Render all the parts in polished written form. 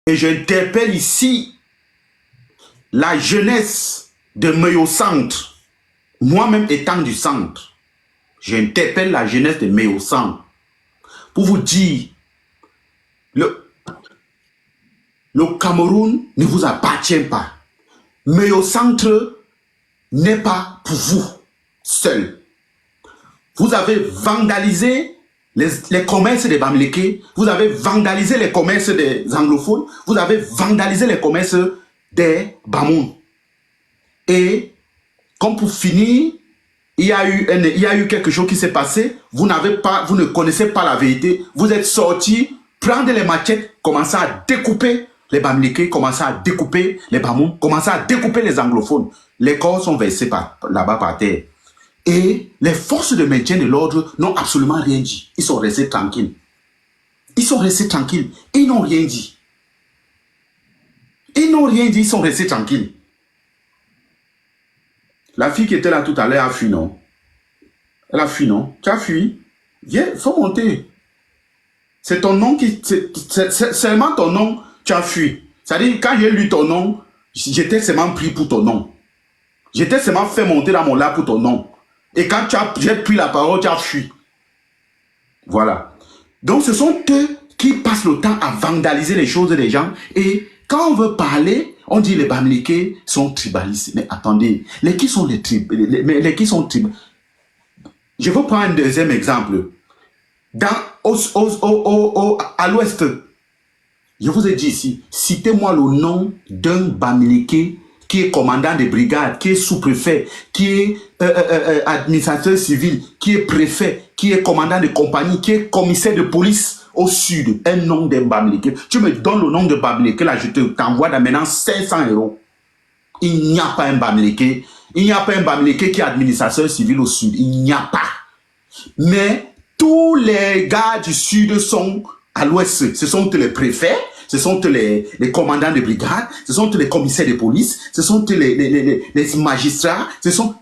Et j'interpelle ici la jeunesse de Meyo Centre. Moi-même étant du centre, j'interpelle la jeunesse de Meyo Centre pour vous dire, le Cameroun ne vous appartient pas. Meyo Centre n'est pas pour vous seul. Vous avez vandalisé les commerces des Bamileke, vous avez vandalisé les commerces des anglophones, vous avez vandalisé les commerces des Bamoun. Et comme pour finir, il y a eu quelque chose qui s'est passé, vous ne connaissez pas la vérité, vous êtes sortis, prendre les machettes, commencer à découper les Bamileke, commencer à découper les Bamoun, commencer à découper les anglophones. Les corps sont versés là-bas par terre. Et les forces de maintien de l'ordre n'ont absolument rien dit. Ils sont restés tranquilles. Ils sont restés tranquilles. Ils n'ont rien dit. Ils n'ont rien dit, ils sont restés tranquilles. La fille qui était là tout à l'heure a fui, non? Elle a fui, non? Tu as fui? Viens, faut monter. C'est ton nom qui... C'est seulement ton nom, tu as fui. C'est-à-dire, quand j'ai lu ton nom, j'étais seulement pris pour ton nom. J'étais seulement fait monter dans mon lap pour ton nom. Et quand j'ai pris la parole, tu as fui. Voilà. Donc, ce sont eux qui passent le temps à vandaliser les choses des gens. Et quand on veut parler, on dit les Bamileke sont tribalistes. Mais attendez, qui sont les tribalistes? Je vais prendre un deuxième exemple. À l'ouest, je vous ai dit ici, citez-moi le nom d'un Bamileke qui est commandant de brigade, qui est sous-préfet, qui est administrateur civil, qui est préfet, qui est commandant de compagnie, qui est commissaire de police au sud. Un nom d'un Bamileke. Tu me donnes le nom de Bamileke, là, je t'envoie maintenant 500 €. Il n'y a pas un Bamileke. Il n'y a pas un Bamileke qui est administrateur civil au sud. Il n'y a pas. Mais tous les gars du sud sont à l'ouest. Ce sont les préfets, ce sont les commandants de brigade, ce sont les commissaires de police, ce sont les magistrats, ce sont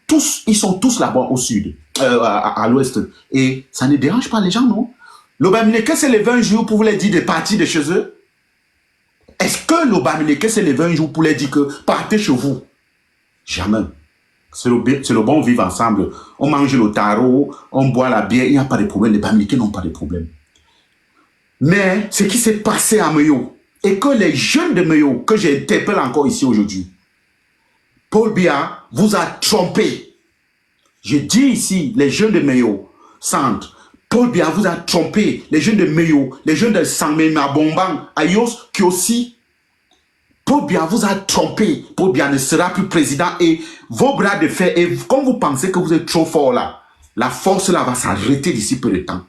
tous, ils sont tous là-bas au sud, à l'ouest. Et ça ne dérange pas les gens, non? Le Bamileke s'est levé un jour pour vous dire de partir de chez eux. Est-ce que le Bamileke s'est levé un jour pour leur dire que partez chez vous? Jamais. C'est le bon vivre ensemble. On mange le taro, on boit la bière, il n'y a pas de problème. Les Bamileke n'ont pas de problème. Mais ce qui s'est passé à Meyo, et que les jeunes de Meyo, que j'interpelle encore ici aujourd'hui, Paul Biya vous a trompé. Je dis ici, les jeunes de Meyo, centre, Paul Biya vous a trompé. Les jeunes de Meyo, les jeunes de Sangme, Mabombang, Ayos, Kiosi, Paul Biya vous a trompé. Paul Biya ne sera plus président et vos bras de fer, et quand vous pensez que vous êtes trop fort là, la force là va s'arrêter d'ici peu de temps.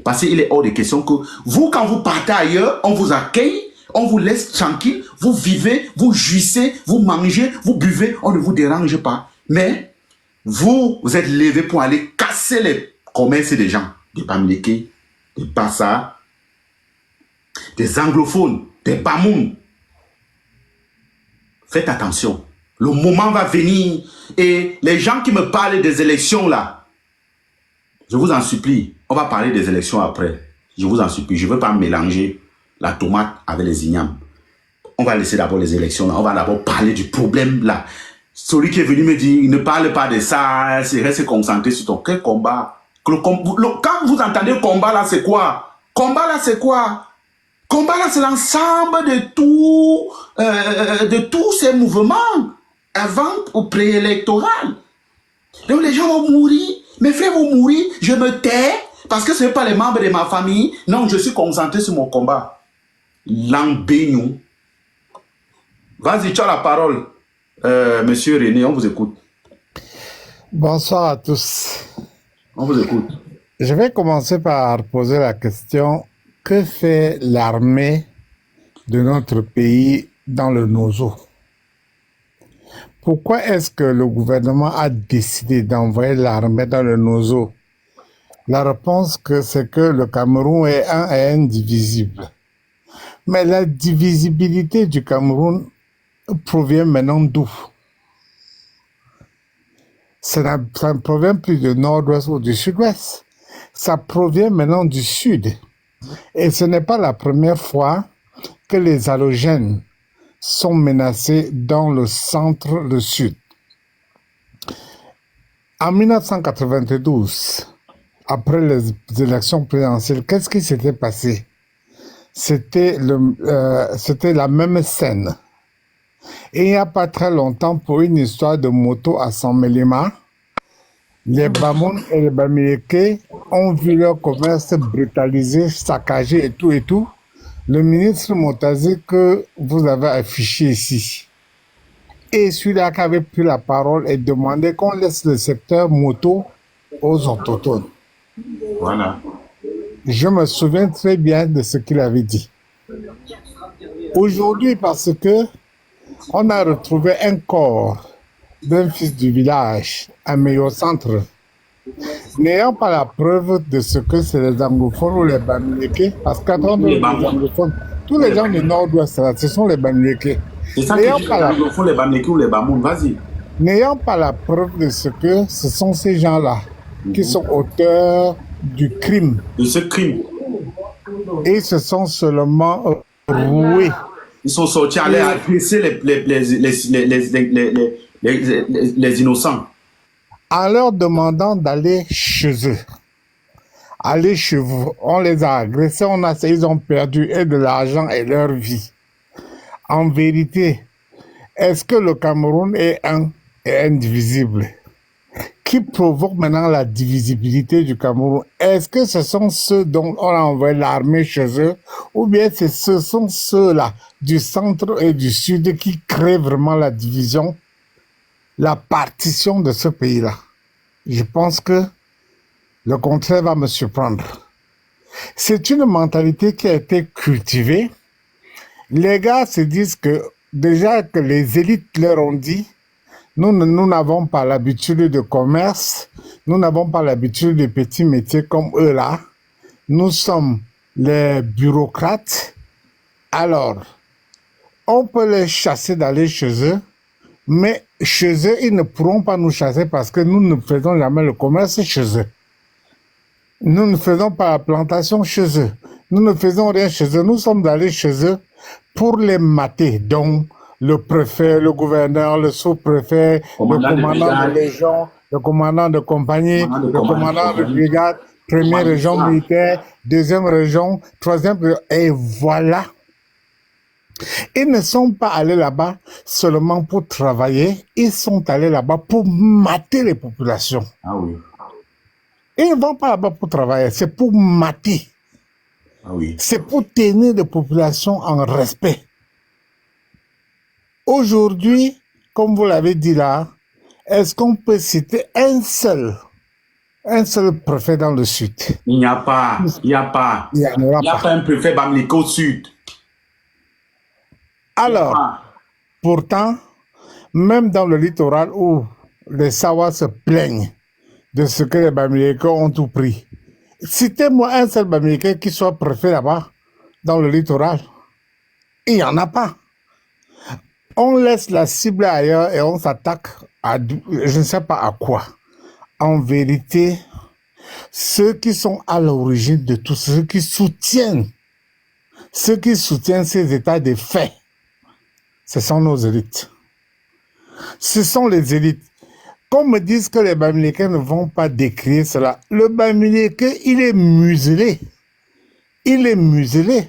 Parce qu'il est hors de question que vous, quand vous partez ailleurs, on vous accueille, on vous laisse tranquille, vous vivez, vous jouissez, vous mangez, vous buvez, on ne vous dérange pas. Mais vous êtes levé pour aller casser les commerces des gens, des Bamileke, des Bassa, des anglophones, des Bamoun. Faites attention. Le moment va venir et les gens qui me parlent des élections là, je vous en supplie, on va parler des élections après. Je vous en supplie, je ne veux pas mélanger la tomate avec les ignames. On va laisser d'abord les élections là, on va d'abord parler du problème là. Celui qui est venu me dire, ne parle pas de ça, reste concentré sur ton quel combat. Quand vous entendez combat là, c'est quoi? Combat là, c'est quoi? Combat là, c'est l'ensemble de tous ces mouvements avant ou préélectoral. Donc les gens vont mourir, mes frères vont mourir, je me tais parce que ce n'est pas les membres de ma famille. Non, je suis concentré sur mon combat. L'embignon. Vas-y, tu as la parole, monsieur René, on vous écoute. Bonsoir à tous. On vous écoute. Je vais commencer par poser la question, que fait l'armée de notre pays dans le Nozo? Pourquoi est-ce que le gouvernement a décidé d'envoyer l'armée dans le Nozo? La réponse, c'est que le Cameroun est un et indivisible. Mais la divisibilité du Cameroun provient maintenant d'où? Ça ne provient plus du nord-ouest ou du sud-ouest. Ça provient maintenant du sud. Et ce n'est pas la première fois que les halogènes sont menacés dans le centre, le sud. En 1992, après les élections présidentielles, qu'est-ce qui s'était passé? C'était la même scène. Et il n'y a pas très longtemps, pour une histoire de moto à San Melima, les Bamoun et les Bamileke ont vu leur commerce brutalisé, saccagé et tout. Le ministre Motazi que vous avez affiché ici, et celui-là qui avait pris la parole et demandé qu'on laisse le secteur moto aux autochtones. Voilà. Je me souviens très bien de ce qu'il avait dit. Aujourd'hui, parce que on a retrouvé un corps d'un fils du village à Meyo-Centre, n'ayant pas la preuve de ce que c'est les anglophones ou les Bamileke, parce qu'attendez les anglophones, tous les gens du nord-ouest, ce sont les Bamileke. C'est ça qui dit les anglophones, les Bamileke ou les Bamoun, vas-y. N'ayant pas la preuve de ce que ce sont ces gens-là qui sont auteurs du crime. De ce crime. Et se sont seulement roués. Ils sont sortis aller agresser les innocents. En leur demandant d'aller chez eux. Aller chez vous. On les a agressés, ils ont perdu et de l'argent et leur vie. En vérité, est-ce que le Cameroun est un et indivisible? Qui provoque maintenant la divisibilité du Cameroun? Est-ce que ce sont ceux dont on a envoyé l'armée chez eux, ou bien ce sont ceux-là du centre et du sud qui créent vraiment la division, la partition de ce pays-là? Je pense que le contraire va me surprendre. C'est une mentalité qui a été cultivée. Les gars se disent que déjà que les élites leur ont dit, nous n'avons pas l'habitude de commerce, nous n'avons pas l'habitude de petits métiers comme eux là. Nous sommes les bureaucrates. Alors, on peut les chasser d'aller chez eux, mais chez eux, ils ne pourront pas nous chasser parce que nous ne faisons jamais le commerce chez eux. Nous ne faisons pas la plantation chez eux. Nous ne faisons rien chez eux. Nous sommes allés chez eux pour les mater. Donc, le préfet, le gouverneur, le sous-préfet, le commandant de légion, le commandant de compagnie, le commandant de brigade, première région militaire, deuxième région, troisième région, et voilà. Ils ne sont pas allés là-bas seulement pour travailler, ils sont allés là-bas pour mater les populations. Ah oui. Ils ne vont pas là-bas pour travailler, c'est pour mater. Ah oui. C'est pour tenir les populations en respect. Aujourd'hui, comme vous l'avez dit là, est-ce qu'on peut citer un seul préfet dans le sud? Il n'y a pas. Il n'y a pas. Il n'y a pas un préfet Bamileke au sud. Alors, pourtant, même dans le littoral où les Sawas se plaignent de ce que les Bamileke ont tout pris, citez-moi un seul Bamileke qui soit préfet là-bas, dans le littoral. Il n'y en a pas. On laisse la cible ailleurs et on s'attaque à je ne sais pas à quoi. En vérité, ceux qui sont à l'origine de tout, ceux qui soutiennent ces états de fait, ce sont nos élites. Ce sont les élites. Qu'on me dise que les Bamileke ne vont pas décrire cela. Le Bamileke, il est muselé. Il est muselé.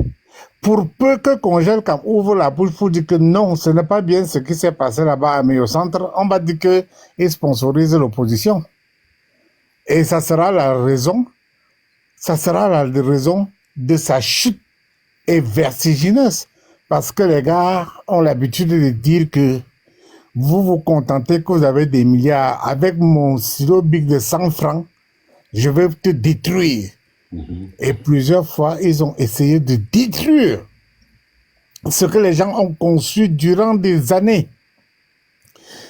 Pour peu que Congel ouvre la bouche pour dire que non, ce n'est pas bien ce qui s'est passé là-bas à Meyo-Centre, on va dire qu'il sponsorise l'opposition. Et ça sera la raison de sa chute et vertigineuse. Parce que les gars ont l'habitude de dire que vous vous contentez que vous avez des milliards. Avec mon silo big de 100 francs, je vais te détruire. Et plusieurs fois, ils ont essayé de détruire ce que les gens ont conçu durant des années.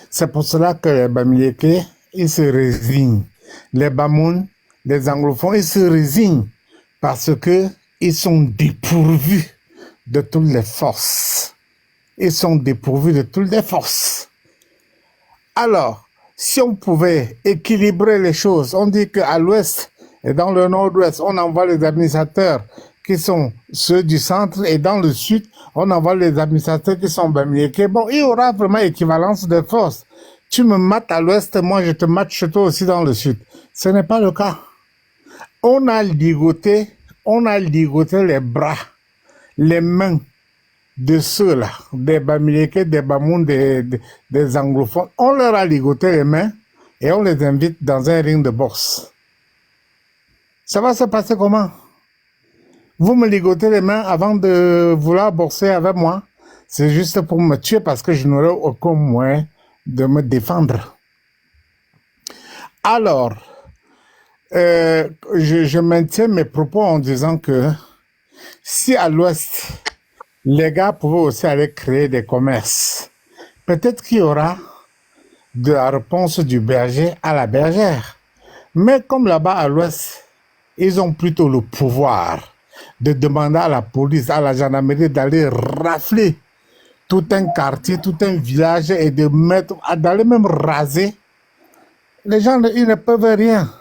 C'est pour cela que les Bamileke, ils se résignent. Les Bamoun, les anglophones, ils se résignent parce que ils sont dépourvus de toutes les forces. Ils sont dépourvus de toutes les forces. Alors, si on pouvait équilibrer les choses, on dit qu'à l'ouest et dans le nord-ouest, on envoie les administrateurs qui sont ceux du centre, et dans le sud, on envoie les administrateurs qui sont Bamileke. Bon, il y aura vraiment équivalence de force. Tu me mates à l'ouest, moi je te mate chez toi aussi dans le sud. Ce n'est pas le cas. On a ligoté les bras, les mains de ceux-là, des Bamileke, des Bamoun, des anglophones. On leur a ligoté les mains et on les invite dans un ring de boxe. Ça va se passer comment? Vous me ligotez les mains avant de vouloir boxer avec moi. C'est juste pour me tuer parce que je n'aurai aucun moyen de me défendre. Alors, je maintiens mes propos en disant que si à l'ouest, les gars pouvaient aussi aller créer des commerces, peut-être qu'il y aura de la réponse du berger à la bergère. Mais comme là-bas à l'ouest, ils ont plutôt le pouvoir de demander à la police, à la gendarmerie d'aller rafler tout un quartier, tout un village et de mettre, d'aller même raser. Les gens, ils ne peuvent rien.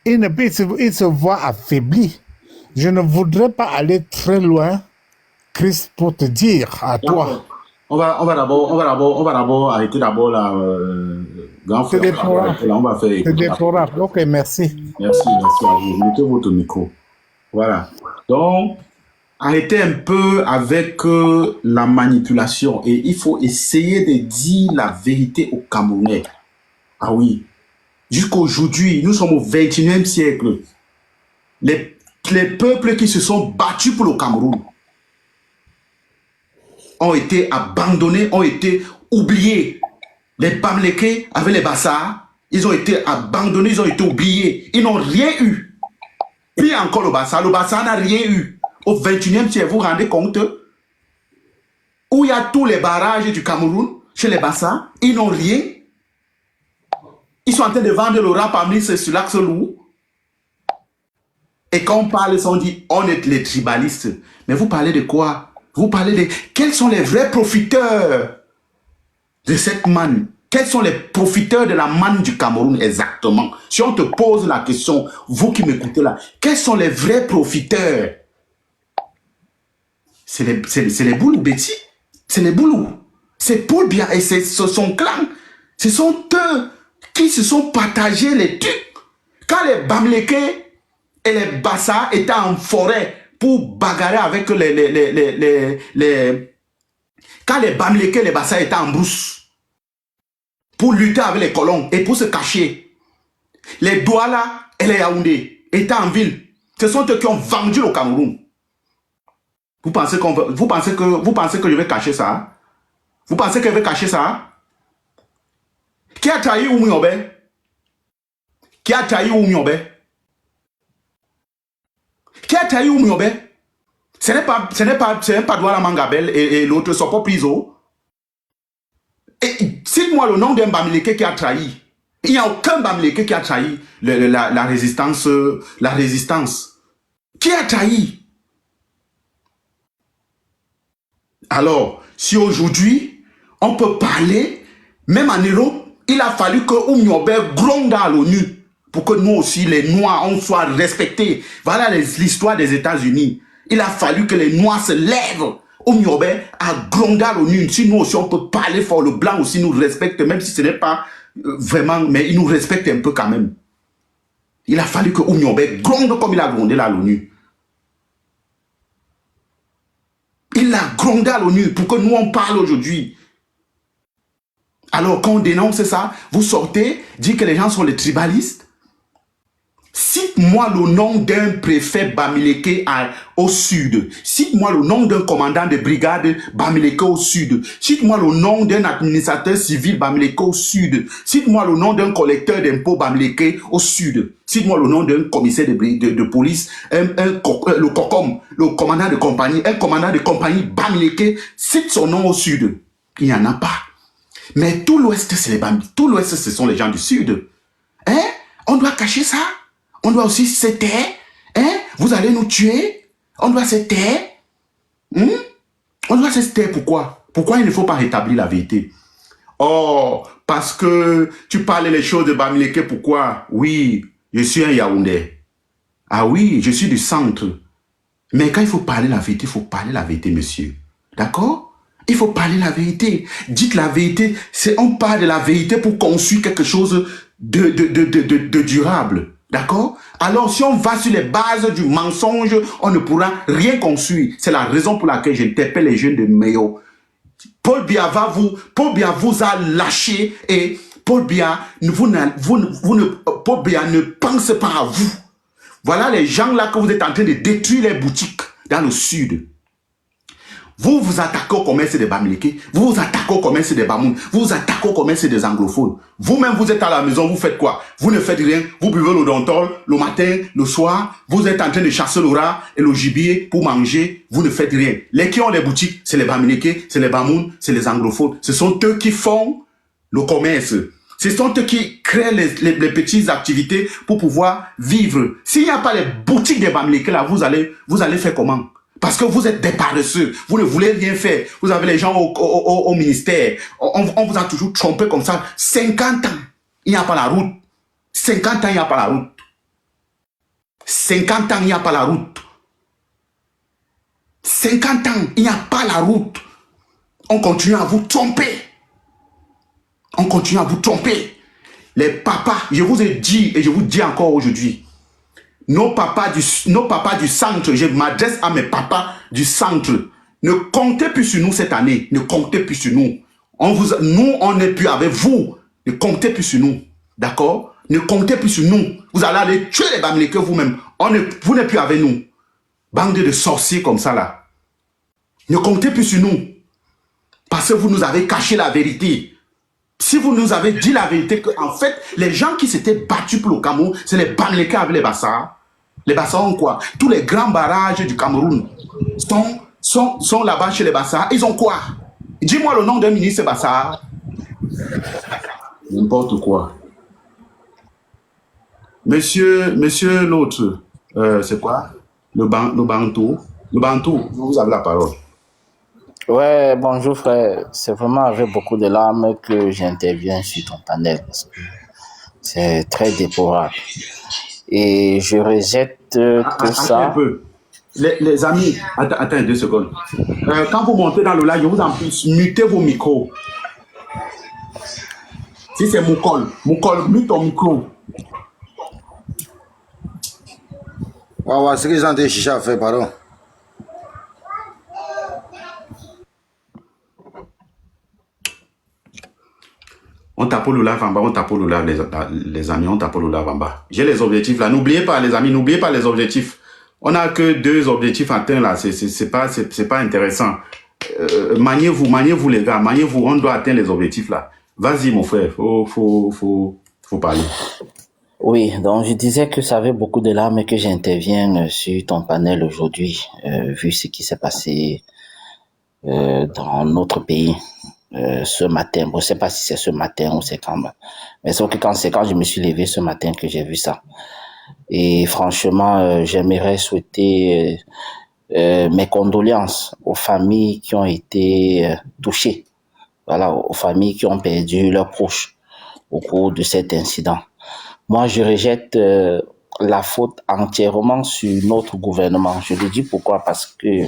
Ils se voient affaiblis. Je ne voudrais pas aller très loin, Chris, pour te dire à toi. On va d'abord arrêter d'abord la grand frère. On va faire C'est déplorable. Ok, merci. Merci à vous. Mettez votre micro. Voilà. Donc, arrêtez un peu avec la manipulation et il faut essayer de dire la vérité aux Camerounais. Ah oui. Jusqu'aujourd'hui, nous sommes au 21e siècle. Les peuples qui se sont battus pour le Cameroun ont été abandonnés, ont été oubliés. Les Bamileke avec les Bassa, ils ont été abandonnés, ils ont été oubliés. Ils n'ont rien eu. Puis encore le Bassa n'a rien eu. Au 21e siècle, vous vous rendez compte où il y a tous les barrages du Cameroun, chez les Bassa, ils n'ont rien. Ils sont en train de vendre le rap parmi sur l'axe lourd. Et quand on parle, on dit on est les tribalistes. Mais vous parlez de quoi? Vous parlez de quels sont les vrais profiteurs de cette manne? Quels sont les profiteurs de la manne du Cameroun exactement? Si on te pose la question, vous qui m'écoutez là, quels sont les vrais profiteurs? C'est les Boulous, Betty. C'est les Boulous. C'est Paul Biya et c'est son clan. Ce sont eux qui se sont partagés les trucs. Quand les Bamileke et les Bassa étaient en forêt pour bagarrer avec quand les Bamileke et les Bassa étaient en brousse pour lutter avec les colons et pour se cacher, les Douala et les Yaoundé étaient en ville. Ce sont eux qui ont vendu le Cameroun. Vous pensez que je vais cacher ça? Vous pensez que je vais cacher ça? Qui a trahi Oumiobe? Qui a trahi Oumiobe? Qui a trahi Oumiobe? Ce n'est pas Douala Mangabel et l'autre sont pas priso. Et cite-moi le nom d'un Bamileke qui a trahi. Il n'y a aucun Bamileke qui a trahi la résistance. Qui a trahi? Alors, si aujourd'hui, on peut parler, même en Europe, il a fallu que Oumiobe gronde à l'ONU pour que nous aussi, les Noirs, on soit respectés. Voilà l'histoire des États-Unis. Il a fallu que les Noirs se lèvent. Oumiobe a grondé à l'ONU. Si nous aussi, on peut parler fort, le blanc aussi nous respecte, même si ce n'est pas vraiment, mais il nous respecte un peu quand même. Il a fallu que Oumiobe gronde comme il a grondé à l'ONU. Il a grondé à l'ONU pour que nous, on parle aujourd'hui. Alors, quand on dénonce ça, vous sortez, dites que les gens sont les tribalistes. Cite-moi le nom d'un préfet Bamileke au sud. Cite-moi le nom d'un commandant de brigade Bamileke au sud. Cite-moi le nom d'un administrateur civil Bamileke au sud. Cite-moi le nom d'un collecteur d'impôts Bamileke au sud. Cite-moi le nom d'un commissaire de police, le COCOM, le commandant de compagnie, un commandant de compagnie Bamileke. Cite son nom au sud. Il n'y en a pas. Mais tout l'ouest, c'est les Bamileke. Tout l'ouest, ce sont les gens du sud. Hein? On doit cacher ça? On doit aussi se taire. Hein? Vous allez nous tuer? On doit se taire. On doit se taire. Pourquoi? Pourquoi il ne faut pas rétablir la vérité? Oh, parce que tu parles les choses de Bamileke. Pourquoi? Oui, je suis un Yaoundé. Ah oui, je suis du centre. Mais quand il faut parler la vérité, il faut parler la vérité, monsieur. D'accord? Il faut parler la vérité. Dites la vérité. On parle de la vérité pour construire quelque chose de durable. D'accord? Alors, si on va sur les bases du mensonge, on ne pourra rien construire. C'est la raison pour laquelle j'interpelle les jeunes de Mayo. Paul Biya vous a lâché et Paul Biya Paul Biya ne pense pas à vous. Voilà les gens là que vous êtes en train de détruire les boutiques dans le sud. Vous vous attaquez au commerce des Bamileke, vous vous attaquez au commerce des Bamoun, vous vous attaquez au commerce des anglophones. Vous-même, vous êtes à la maison, vous faites quoi? Vous ne faites rien, vous buvez le Dontol le matin, le soir, vous êtes en train de chasser le rat et le gibier pour manger, vous ne faites rien. Les qui ont les boutiques, c'est les Bamileke, c'est les Bamoun, c'est les anglophones. Ce sont eux qui font le commerce. Ce sont eux qui créent les petites activités pour pouvoir vivre. S'il n'y a pas les boutiques des Bamileke là, vous allez faire comment? Parce que vous êtes des paresseux, vous ne voulez rien faire. Vous avez les gens au ministère. On vous a toujours trompé comme ça. 50 ans, il n'y a pas la route. 50 ans, il n'y a pas la route. 50 ans, il n'y a pas la route. 50 ans, il n'y a pas la route. On continue à vous tromper. On continue à vous tromper. Les papas, je vous ai dit et je vous dis encore aujourd'hui, nos papas du centre, je m'adresse à mes papas du centre, ne comptez plus sur nous cette année, ne comptez plus sur nous. Nous, on n'est plus avec vous, ne comptez plus sur nous, d'accord? Ne comptez plus sur nous. Vous allez aller tuer les Bamileke vous-même. Vous n'êtes plus avec nous. Bande de sorciers comme ça là. Ne comptez plus sur nous. Parce que vous nous avez caché la vérité. Si vous nous avez dit la vérité, qu'en fait, les gens qui s'étaient battus pour le Cameroun, c'est les Bamileke avec les Bassars. Les Bassars ont quoi? Tous les grands barrages du Cameroun sont là-bas chez les Bassars. Ils ont quoi? Dis-moi le nom d'un ministre Bassar. N'importe quoi. Monsieur l'autre, c'est quoi? Le Bantou. Le Bantou, vous avez la parole. Ouais, bonjour frère. C'est vraiment avec beaucoup de larmes que j'interviens sur ton panel parce que c'est très déplorable. Et je rejette tout ça. Un peu. Les amis, attends 2 secondes. Quand vous montez dans le live, je vous en prie, mutez vos micros. Si c'est Moukol, mute ton micro. Ouais, c'est que les gens de chicha fait, pardon. On tape le live en bas, on tape le live, les amis, on tape le live en bas. J'ai les objectifs là. N'oubliez pas, les amis, n'oubliez pas les objectifs. On n'a que 2 objectifs atteints là. C'est pas intéressant. Maniez-vous, les gars. Maniez-vous, on doit atteindre les objectifs là. Vas-y, mon frère. Faut parler. Oui, donc je disais que ça avait beaucoup de larmes et que j'interviens sur ton panel aujourd'hui, vu ce qui s'est passé dans notre pays. Ce matin, bon, je sais pas si c'est ce matin ou c'est quand, mais sauf que c'est quand je me suis levé ce matin que j'ai vu ça. Et franchement, j'aimerais souhaiter mes condoléances aux familles qui ont été touchées, voilà, aux familles qui ont perdu leurs proches au cours de cet incident. Moi, je rejette la faute entièrement sur notre gouvernement. Je le dis pourquoi? Parce que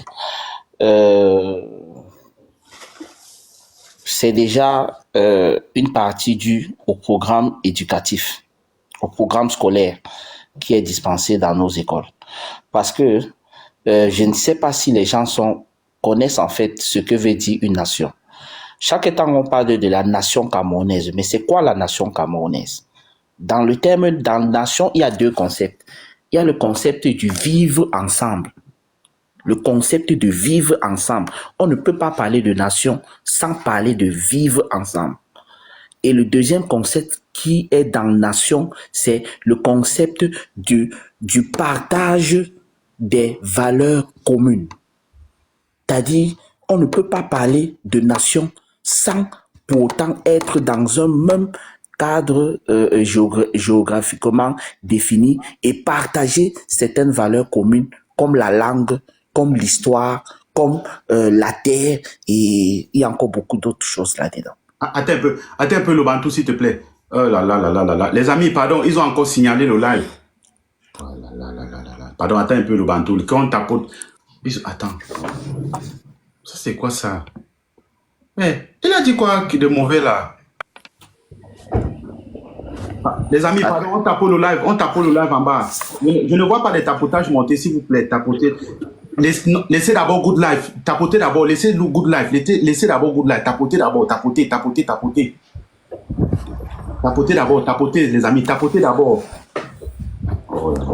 c'est déjà une partie due au programme éducatif, au programme scolaire qui est dispensé dans nos écoles. Parce que je ne sais pas si les gens connaissent en fait ce que veut dire une nation. Chaque temps, on parle de la nation camerounaise. Mais c'est quoi la nation camerounaise? Dans le terme dans la nation, il y a 2 concepts. Il y a le concept du vivre ensemble. Le concept de vivre ensemble. On ne peut pas parler de nation sans parler de vivre ensemble. Et le deuxième concept qui est dans nation, c'est le concept du partage des valeurs communes. C'est-à-dire, on ne peut pas parler de nation sans pour autant être dans un même cadre géographiquement défini et partager certaines valeurs communes comme la langue, comme l'histoire, comme la terre, et il y a encore beaucoup d'autres choses là-dedans. Attends un peu le Bantou, s'il te plaît. Oh là là là là là là. Les amis, pardon, ils ont encore signalé le live. Oh là là là là là là. Pardon, attends un peu le Bantou. Quand on tapote, Attends. Ça, c'est quoi ça? Mais il a dit quoi de mauvais là? Les amis, pardon, on tape le live. On tape le live en bas. Je ne vois pas des tapotages monter, s'il vous plaît. Tapotez. Laissez d'abord good life. Tapotez d'abord. Laissez good life. Laissez d'abord good life. Tapotez d'abord. Tapotez. Tapotez d'abord. Tapotez, les amis. Tapotez d'abord. Oh là là.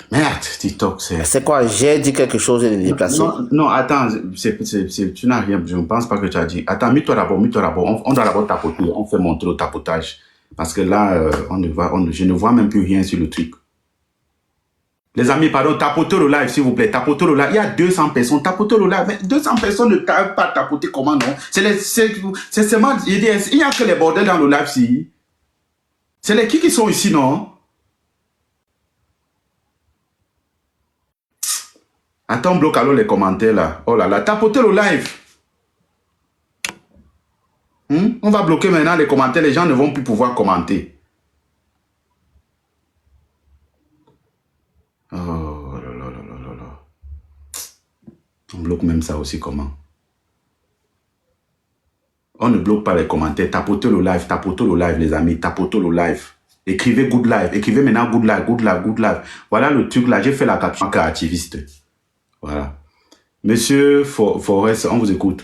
Merde, TikTok, c'est... C'est quoi? J'ai dit quelque chose de déplacé. Non, attends, tu n'as rien, je ne pense pas que tu as dit. Attends, mets-toi d'abord. On doit d'abord tapoter, on fait montrer le tapotage. Parce que là, je ne vois même plus rien sur le truc. Les amis, pardon, tapotez le live, s'il vous plaît. Tapotez le live. Il y a 200 personnes. Tapotez le live. Mais 200 personnes ne savent pas tapoter comment, non? C'est seulement... Il n'y a que les bordels dans le live, si. C'est les qui sont ici, non? Attends, bloque alors les commentaires, là. Oh là là, tapotez le live. On va bloquer maintenant les commentaires. Les gens ne vont plus pouvoir commenter. Oh là là là là là. On bloque même ça aussi, comment? On ne bloque pas les commentaires. Tapotez le live, les amis. Tapotez le live. Écrivez good live. Écrivez maintenant good live. Voilà le truc là. J'ai fait la caption activiste. Voilà. Monsieur Forest, on vous écoute.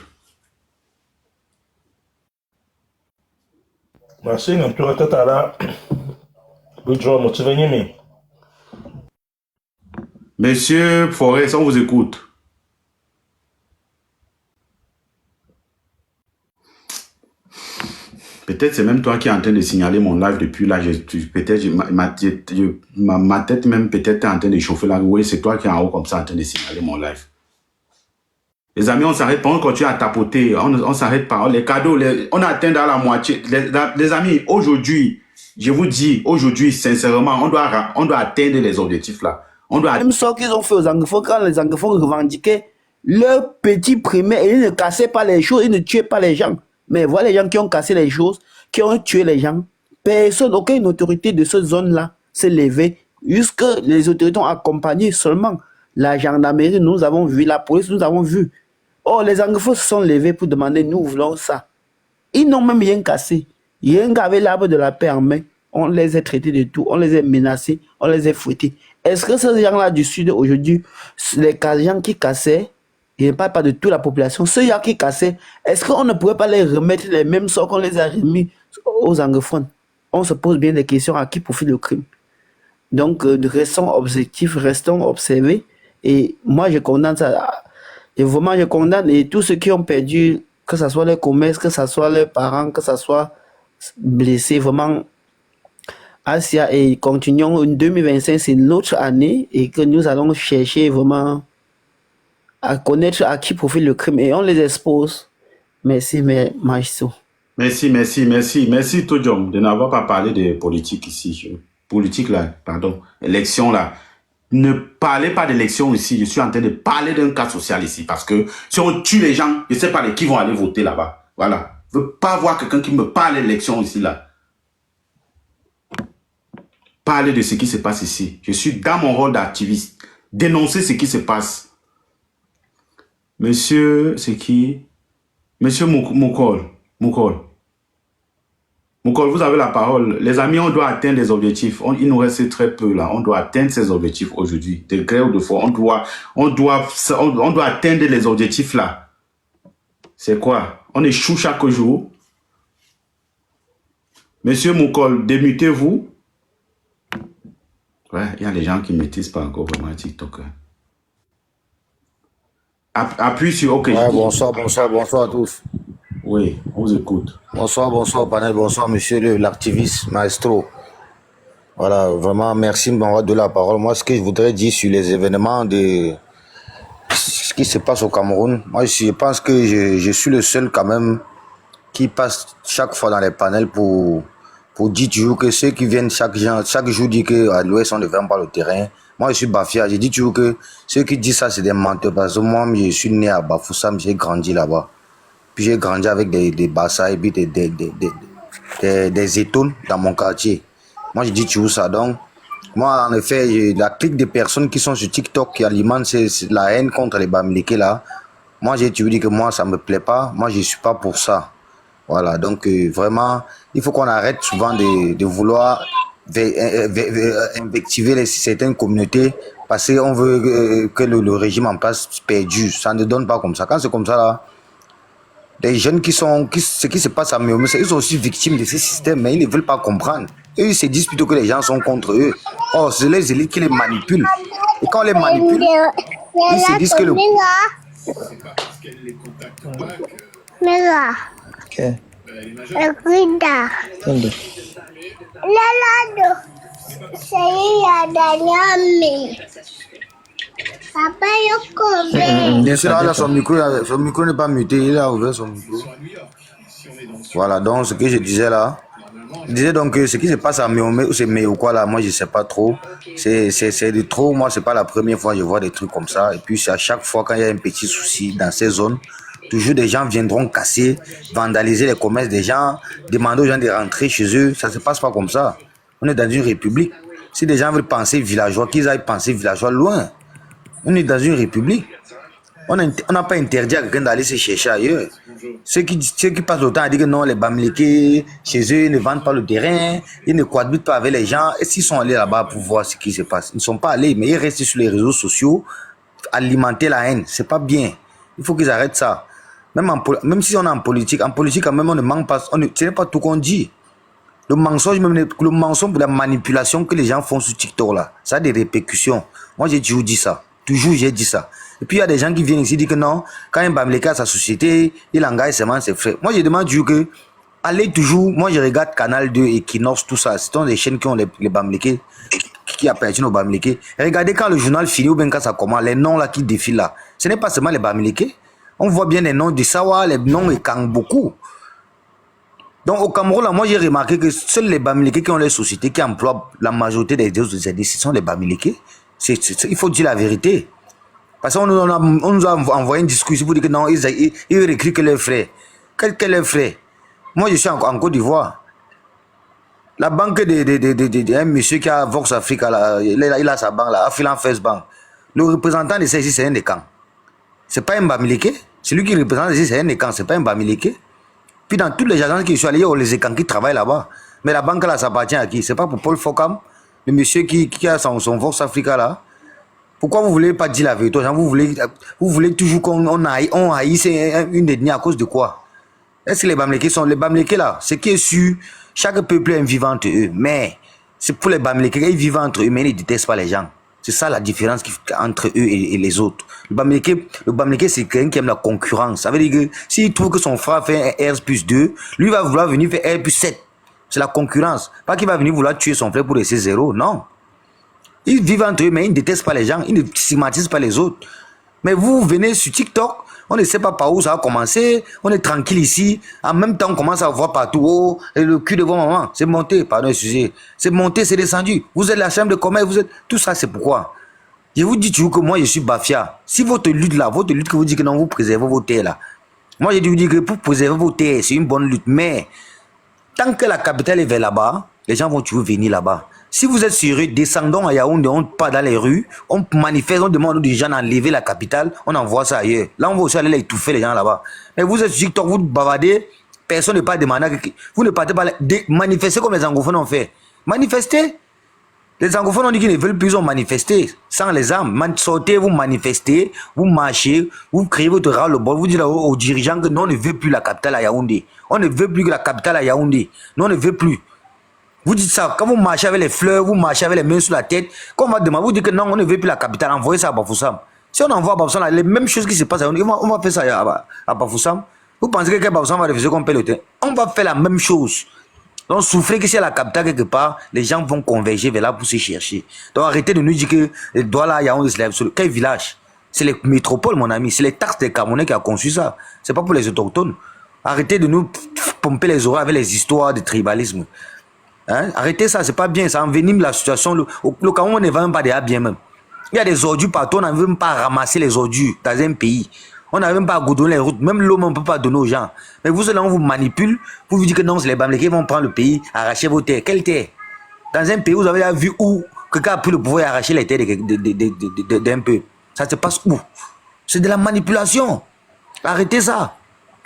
Merci, non tu restes là. Monsieur Forest, on vous écoute. Peut-être c'est même toi qui es en train de signaler mon live depuis là. Peut-être ma tête même peut-être est en train de chauffer là. Oui, c'est toi qui es en haut comme ça en train de signaler mon live. Les amis, on s'arrête pas, on continue à tapoter. On s'arrête pas. Les cadeaux, on atteint dans la moitié. Les amis, aujourd'hui, je vous dis, aujourd'hui, sincèrement, on doit atteindre les objectifs là. On doit... Même ce qu'ils ont fait aux anglophones, quand les anglophones revendiquaient leur petit primaire, ils ne cassaient pas les choses, ils ne tuaient pas les gens. Mais voilà les gens qui ont cassé les choses, qui ont tué les gens. Personne, aucune autorité de cette zone-là s'est levée. Jusque les autorités ont accompagné seulement la gendarmerie, nous avons vu, la police, nous avons vu. Or, les anglophones se sont levés pour demander, nous voulons ça. Ils n'ont même rien cassé. Rien qu'avec l'arbre de la paix en main, on les a traités de tout, on les a menacés, on les a fouettés. Est-ce que ces gens-là du Sud, aujourd'hui, les gens qui cassaient, je ne parle pas de toute la population, ceux gens qui cassaient, est-ce qu'on ne pourrait pas les remettre les mêmes sorts qu'on les a remis aux anglophones? On se pose bien des questions à qui profite le crime. Donc, restons objectifs, restons observés. Et moi, je condamne ça. Et vraiment, je condamne et tous ceux qui ont perdu, que ce soit les commerces, que ce soit leurs parents, que ce soit blessés, vraiment, Asia, et continuons. En 2025, c'est notre année et que nous allons chercher vraiment à connaître à qui profite le crime et on les expose. Merci, Maïso. Merci, Todjom, de n'avoir pas parlé de politique ici. Politique là, pardon, élection là. Ne parlez pas d'élection ici. Je suis en train de parler d'un cas social ici. Parce que si on tue les gens, je ne sais pas qui vont aller voter là-bas. Voilà. Je ne veux pas voir quelqu'un qui me parle d'élection ici là. Parler de ce qui se passe ici. Je suis dans mon rôle d'activiste. Dénoncer ce qui se passe. Monsieur, c'est qui? Monsieur Moukol, vous avez la parole. Les amis, on doit atteindre les objectifs. Il nous reste très peu là. On doit atteindre ces objectifs aujourd'hui. De gré ou de force. On doit atteindre les objectifs là. C'est quoi? On échoue chaque jour. Monsieur Moukol, démutez-vous. Ouais, il y a des gens qui ne maîtrisent pas encore vraiment TikTok. Appuie sur OK. Ouais, bonsoir à tous. Oui, on vous écoute. Bonsoir, panel. Bonsoir, monsieur l'activiste, maestro. Voilà, vraiment, merci de m'avoir donné la parole. Moi, ce que je voudrais dire sur les événements de ce qui se passe au Cameroun, moi, je pense que je suis le seul quand même qui passe chaque fois dans les panels pour dire toujours que ceux qui viennent chaque jour dire qu'à l'Ouest, on ne vend pas le terrain. Moi, je suis Bafia. Je dis toujours que ceux qui disent ça, c'est des menteurs. Parce que moi, je suis né à Bafoussam, j'ai grandi là-bas. Puis j'ai grandi avec des Bassa et puis des étoiles dans mon quartier. Moi, je dis toujours ça. Donc, moi, en effet, la clique de personnes qui sont sur TikTok qui alimentent la haine contre les Bamileke là. Moi, j'ai toujours dit que moi, ça me plaît pas. Moi, je suis pas pour ça. Voilà. Donc, vraiment, il faut qu'on arrête souvent de vouloir invectiver certaines communautés parce qu'on veut que le régime en place perdure. Ça ne donne pas comme ça. Quand c'est comme ça là, les jeunes ce qui se passe à Miomé, ils sont aussi victimes de ce système, mais ils ne veulent pas comprendre. Eux, ils se disent plutôt que les gens sont contre eux. Oh, c'est les élites qui les manipulent. Et quand on les manipule, ils se disent que le... Mira, Che? guarda, Quindi? Lalado, sei ad anni. Papa, io come? Bien sûr, là, son micro n'est pas muté, il a ouvert son micro. Voilà, donc ce que je disais là, je disais donc que ce qui se passe à Miomé ou c'est ou quoi là, moi je sais pas trop. C'est de trop, moi c'est pas la première fois que je vois des trucs comme ça. Et puis c'est à chaque fois quand il y a un petit souci dans ces zones, toujours des gens viendront casser, vandaliser les commerces des gens, demander aux gens de rentrer chez eux. Ça se passe pas comme ça. On est dans une république. Si des gens veulent penser villageois, qu'ils aillent penser villageois loin. On est dans une république. On n'a pas interdit à quelqu'un d'aller se chercher ailleurs. Ceux qui passent le temps à dire que non, les Bamileke, chez eux, ils ne vendent pas le terrain, ils ne cohabitent pas avec les gens. Et s'ils sont allés là-bas pour voir ce qui se passe, ils ne sont pas allés, mais ils restent sur les réseaux sociaux, alimenter la haine. C'est pas bien. Il faut qu'ils arrêtent ça. Même si on est en politique quand même, on ne manque pas. Ce n'est pas tout qu'on dit. Le mensonge pour la manipulation que les gens font sur TikTok là, ça a des répercussions. Moi, j'ai toujours dit ça. Toujours, j'ai dit ça. Et puis, il y a des gens qui viennent ici dire que non, quand un Bamileke a sa société, il engage seulement ses frères. Moi, je demande toujours que, allez toujours, moi, je regarde Canal 2, Equinox, tout ça. Ce sont des chaînes qui ont les Bamileke, qui appartiennent aux Bamileke. Regardez quand le journal finit ou bien quand ça commence, les noms là qui défilent là. Ce n'est pas seulement les Bamileke. On voit bien les noms de Sawa, les noms écangent beaucoup. Donc, au Cameroun, là, moi, j'ai remarqué que seuls les Bamileke qui ont les sociétés, qui emploient la majorité des aides, ce sont les Bamileke. Il faut dire la vérité. Parce qu'on nous a envoyé une discussion pour dire que non, ils recrutent que leurs frères. Quels leurs frères? Moi, je suis en Côte d'Ivoire. La banque un monsieur qui a Vox Africa, là, il a sa banque, là, Afilan First Bank. Le représentant de celle-ci, c'est un des camps. C'est pas un Bamileke. Celui qui représente ici, c'est un des camps, c'est pas un Bamileke. Puis dans toutes les agences qui sont allées, il y a les camps qui travaillent là-bas. Mais la banque, là, ça appartient à qui? C'est pas pour Paul Fokam, le monsieur qui a son Vox Africa, là. Pourquoi vous ne voulez pas dire la vérité? Vous voulez toujours qu'on haïsse une ethnie à cause de quoi? Est-ce que les Bamileke sont... Les Bamileke là, ce qui est sûr, chaque peuple est vivant entre eux. Mais c'est pour les Bamileke, ils vivent entre eux, mais ils ne détestent pas les gens. C'est ça la différence entre eux et les autres. Le Bamileke, c'est quelqu'un qui aime la concurrence. Ça veut dire que s'il trouve que son frère fait un R+2, lui va vouloir venir faire R+7. C'est la concurrence. Pas qu'il va venir vouloir tuer son frère pour laisser 0, non. Ils vivent entre eux, mais ils ne détestent pas les gens, ils ne stigmatisent pas les autres. Mais vous venez sur TikTok, on ne sait pas par où ça a commencé, on est tranquille ici, en même temps on commence à voir partout, oh, le cul de vos mamans, c'est monté, pardon, excusez, c'est monté, c'est descendu, vous êtes la chambre de commerce, vous êtes, tout ça c'est pourquoi. Je vous dis toujours que moi je suis Bafia. Si votre lutte là, votre lutte que vous dites que non, vous préservez vos terres là, moi je vous dis que pour préserver vos terres, c'est une bonne lutte, mais tant que la capitale est vers là-bas, les gens vont toujours venir là-bas. Si vous êtes sérieux, descendons à Yaoundé, on part dans les rues, on manifeste, on demande aux gens d'enlever la capitale, on envoie ça ailleurs. Là, on va aussi aller étouffer les gens là-bas. Mais vous êtes sur TikTok, vous bavardez, personne ne pas demander, vous ne partez pas manifester comme les anglophones ont fait. Manifester. Les anglophones ont dit qu'ils ne veulent plus manifester sans les armes. Sortez, vous manifestez, vous marchez, vous créez votre ras-le-bol, vous dites aux dirigeants que non, on ne veut plus la capitale à Yaoundé. On ne veut plus que la capitale à Yaoundé. Non, on ne veut plus. Vous dites ça, quand vous marchez avec les fleurs, vous marchez avec les mains sur la tête, quand on va demander, vous dites que non, on ne veut plus la capitale, envoyez ça à Bafoussam. Si on envoie à Bafoussam, les mêmes choses qui se passent, on va faire ça à Bafoussam. Vous pensez que Bafoussam va refuser qu'on paie le terrain? On va faire la même chose. Donc souffrez que si à la capitale quelque part, les gens vont converger vers là pour se chercher. Donc arrêtez de nous dire que les doigts là, il y a quel village? C'est les métropoles, mon ami, c'est les taxes des Camerounais qui a conçu ça. C'est pas pour les autochtones. Arrêtez de nous pomper les oreilles avec les histoires de tribalisme. Hein? Arrêtez ça, c'est pas bien, ça envenime la situation. Le Cameroun ne va même pas déjà bien même. Il y a des ordures partout, on ne veut même pas ramasser les ordures dans un pays. On n'arrive même pas à goudronner les routes. Même l'eau, on ne peut pas donner aux gens. Mais vous, là, on vous manipule. Vous dites que non, c'est les Bamileke qui vont prendre le pays, arracher vos terres. Quelle terre? Dans un pays, vous avez vu où quelqu'un a pris le pouvoir et arraché les terres d'un peuple. Ça se passe où? C'est de la manipulation. Arrêtez ça.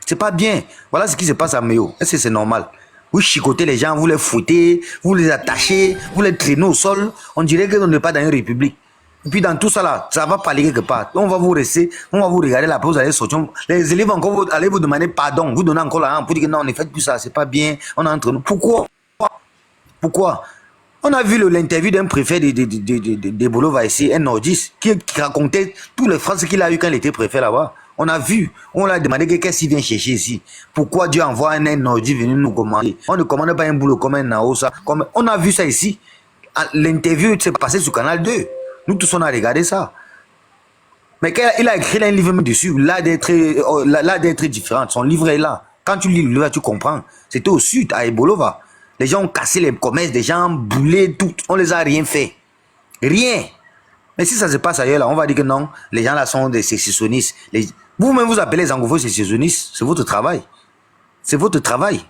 C'est pas bien. Voilà ce qui se passe à Méo. Est-ce que c'est normal? Vous chicotez les gens, vous les fouettez, vous les attachez, vous les traînez au sol. On dirait que on n'est pas dans une république. Et puis dans tout ça là, ça va parler quelque part. On va vous rester, on va vous regarder là, vous allez sortir. Les élèves encore vont aller vous demander pardon, vous donnez encore l'argent pour dire que non, ne faites plus ça, c'est pas bien, on est entre nous. Pourquoi? Pourquoi? On a vu l'interview d'un préfet de Bolova ici, un nordiste, qui racontait tous les phrases qu'il a eu quand il était préfet là-bas. On a vu, on l'a demandé qu'est-ce qu'il vient chercher ici. Pourquoi Dieu envoie un nordiste venir nous commander? On ne commande pas un boulot comme un Naosa. On a vu ça ici. L'interview s'est passée sur Canal 2. Nous tous on a regardé ça. Mais il a écrit un livre dessus, l'art d'être différent. Son livre est là. Quand tu lis le livre, tu comprends. C'était au sud, à Ebolova. Les gens ont cassé les commerces, des gens brûlé tout. On les a rien fait. Rien. Mais si ça se passe ailleurs, là, on va dire que non, les gens là sont des sécessionnistes. Vous-même vous appelez les anglophones sécessionnistes, c'est votre travail. C'est votre travail.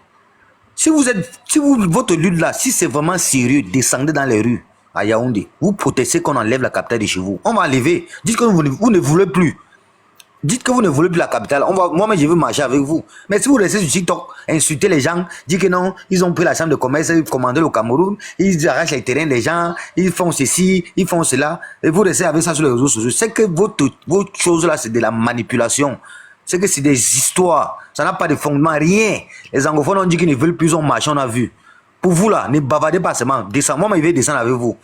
Votre lutte là, si c'est vraiment sérieux, descendez dans les rues à Yaoundé. Vous protestez qu'on enlève la capitale de chez vous. On va enlever. Dites que vous ne voulez plus. Dites que vous ne voulez plus la capitale. Moi, je veux marcher avec vous. Mais si vous restez sur TikTok, insultez les gens, dites que non, ils ont pris la chambre de commerce, ils commandent le Cameroun, ils arrachent les terrains des gens, ils font ceci, ils font cela, et vous restez avec ça sur les réseaux sociaux. C'est que votre chose là, c'est de la manipulation. C'est que c'est des histoires. Ça n'a pas de fondement, rien. Les anglophones ont dit qu'ils ne veulent plus, on marche, on a vu. Pour vous là, ne bavardez pas seulement. Moi, je vais descendre avec vous.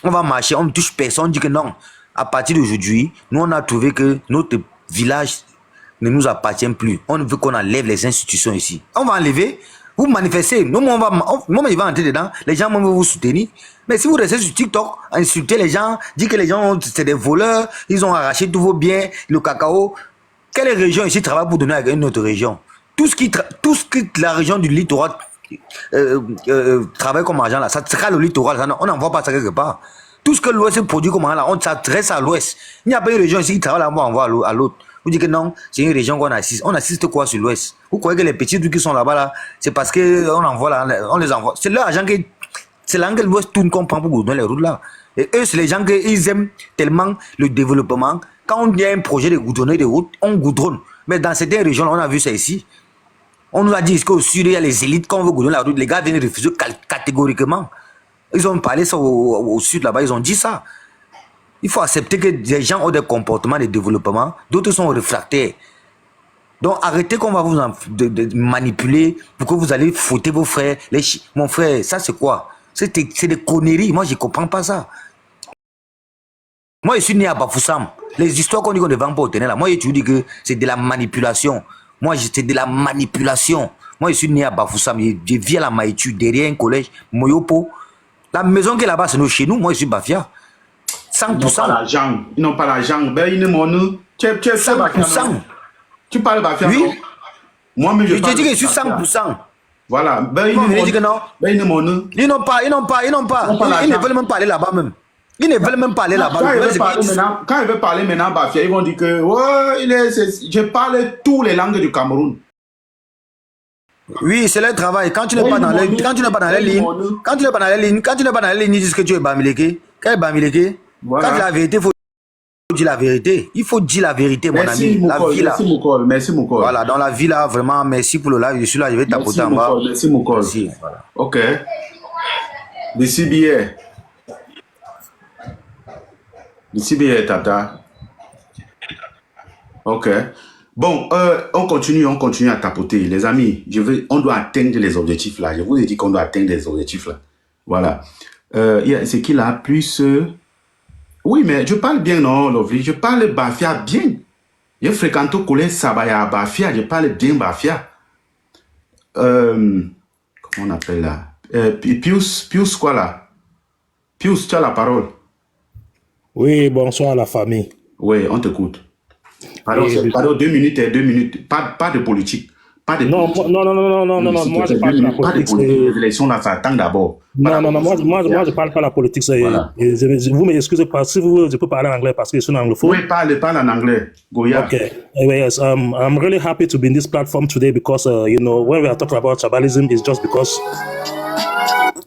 On va marcher, on ne touche personne, on dit que non. À partir d'aujourd'hui, nous, on a trouvé que notre village ne nous appartient plus. On veut qu'on enlève les institutions ici. On va enlever, vous manifestez. Moi, je vais entrer dedans. Les gens vont vous soutenir. Mais si vous restez sur TikTok, insultez les gens, dites que les gens, c'est des voleurs, ils ont arraché tous vos biens, le cacao. Quelle région ici travaille pour donner à une autre région? Tout ce que la région du littoral travaille comme argent là, ça sera le littoral. On n'envoie pas ça quelque part. Tout ce que l'Ouest produit comme argent là, on s'adresse à l'Ouest. Il n'y a pas une région ici qui travaille là, on envoie à l'autre. Vous dites que non, c'est une région qu'on assiste. On assiste quoi sur l'Ouest? Vous croyez que les petits trucs qui sont là-bas là, c'est parce qu'on envoie là, on les envoie. C'est leur argent qui, c'est l'argent que l'Ouest tourne qu'on prend pour donner les routes là. Et eux, c'est les gens qui ils aiment tellement le développement. Quand on y a un projet de goudronner des routes, on goudronne. Mais dans certaines régions, on a vu ça ici. On nous a dit qu'au sud, il y a les élites, quand on veut goudronner la route, les gars viennent refuser catégoriquement. Ils ont parlé ça au sud là-bas, ils ont dit ça. Il faut accepter que des gens ont des comportements de développement, d'autres sont réfractaires. Donc arrêtez qu'on va vous manipuler pour que vous allez fouetter vos frères. Mon frère, ça c'est quoi? C'est des conneries, moi je ne comprends pas ça. Moi je suis né à Bafoussam. Les histoires qu'on dit qu'on ne vend pas au Ténèbres là, moi je te dis que c'est de la manipulation. Moi c'est de la manipulation. Moi je suis né à Bafoussam, je vis à la Maïtu, derrière un collège, Moyopo. La maison qui est là-bas, c'est chez nous, moi je suis Bafia. 100%. Ils n'ont pas l'argent. Ils n'ont pas l'argent. Ben, ils ne m'ont. Tu es 100%. Tu parles Bafia? Oui. Moi-même, je te dis que je suis 100%. Voilà. Ben, ils ne m'ont. Ils n'ont pas. Ils ne veulent même pas aller là-bas même. Ils ne veulent même pas aller là-bas. Quand ils veulent parler maintenant Bafia, ils vont dire que je parle toutes les langues du Cameroun. Oui, c'est leur travail. Quand tu n'es pas dans les lignes, quand tu n'es pas dans les lignes, ils disent que tu es Bamileke. Quel est Bamileke? Voilà. Quand la vérité, il faut dire la vérité. Il faut dire la vérité, mon ami. Merci, Moukol. Voilà, dans la vie là, vraiment, merci pour le live. Je suis là, je vais tapoter en bas. Merci, Moukol. Voilà. Ok. D'ici billet. D'ici billet, Tata. Ok. Bon, on continue à tapoter. Les amis, on doit atteindre les objectifs là. Je vous ai dit qu'on doit atteindre les objectifs là. Voilà. C'est qu'il a plus... Oui, mais je parle bien, non, Lovely. Je parle Bafia bien. Je fréquente au collège Sabaya à Bafia. Je parle bien Bafia. Comment on appelle là? Pius quoi là? Pius, tu as la parole. Oui, bonsoir à la famille. Oui, on t'écoute. Pardon, 2 minutes et 2 minutes. Pas de politique. Pas de Non, politique. non, S'il moi te je plaît, 2 parle de la minutes. Pas de politique. politique. Les élections, là, ça attend d'abord. Non, moi je parle pas de la politique. Voilà. Vous m'excusez pas, si vous, je peux parler en anglais parce que je suis un anglophone. Oui, parle en anglais. Goya. Okay. Yes, I'm really happy to be in this platform today because, when we are talking about tribalism, it's just because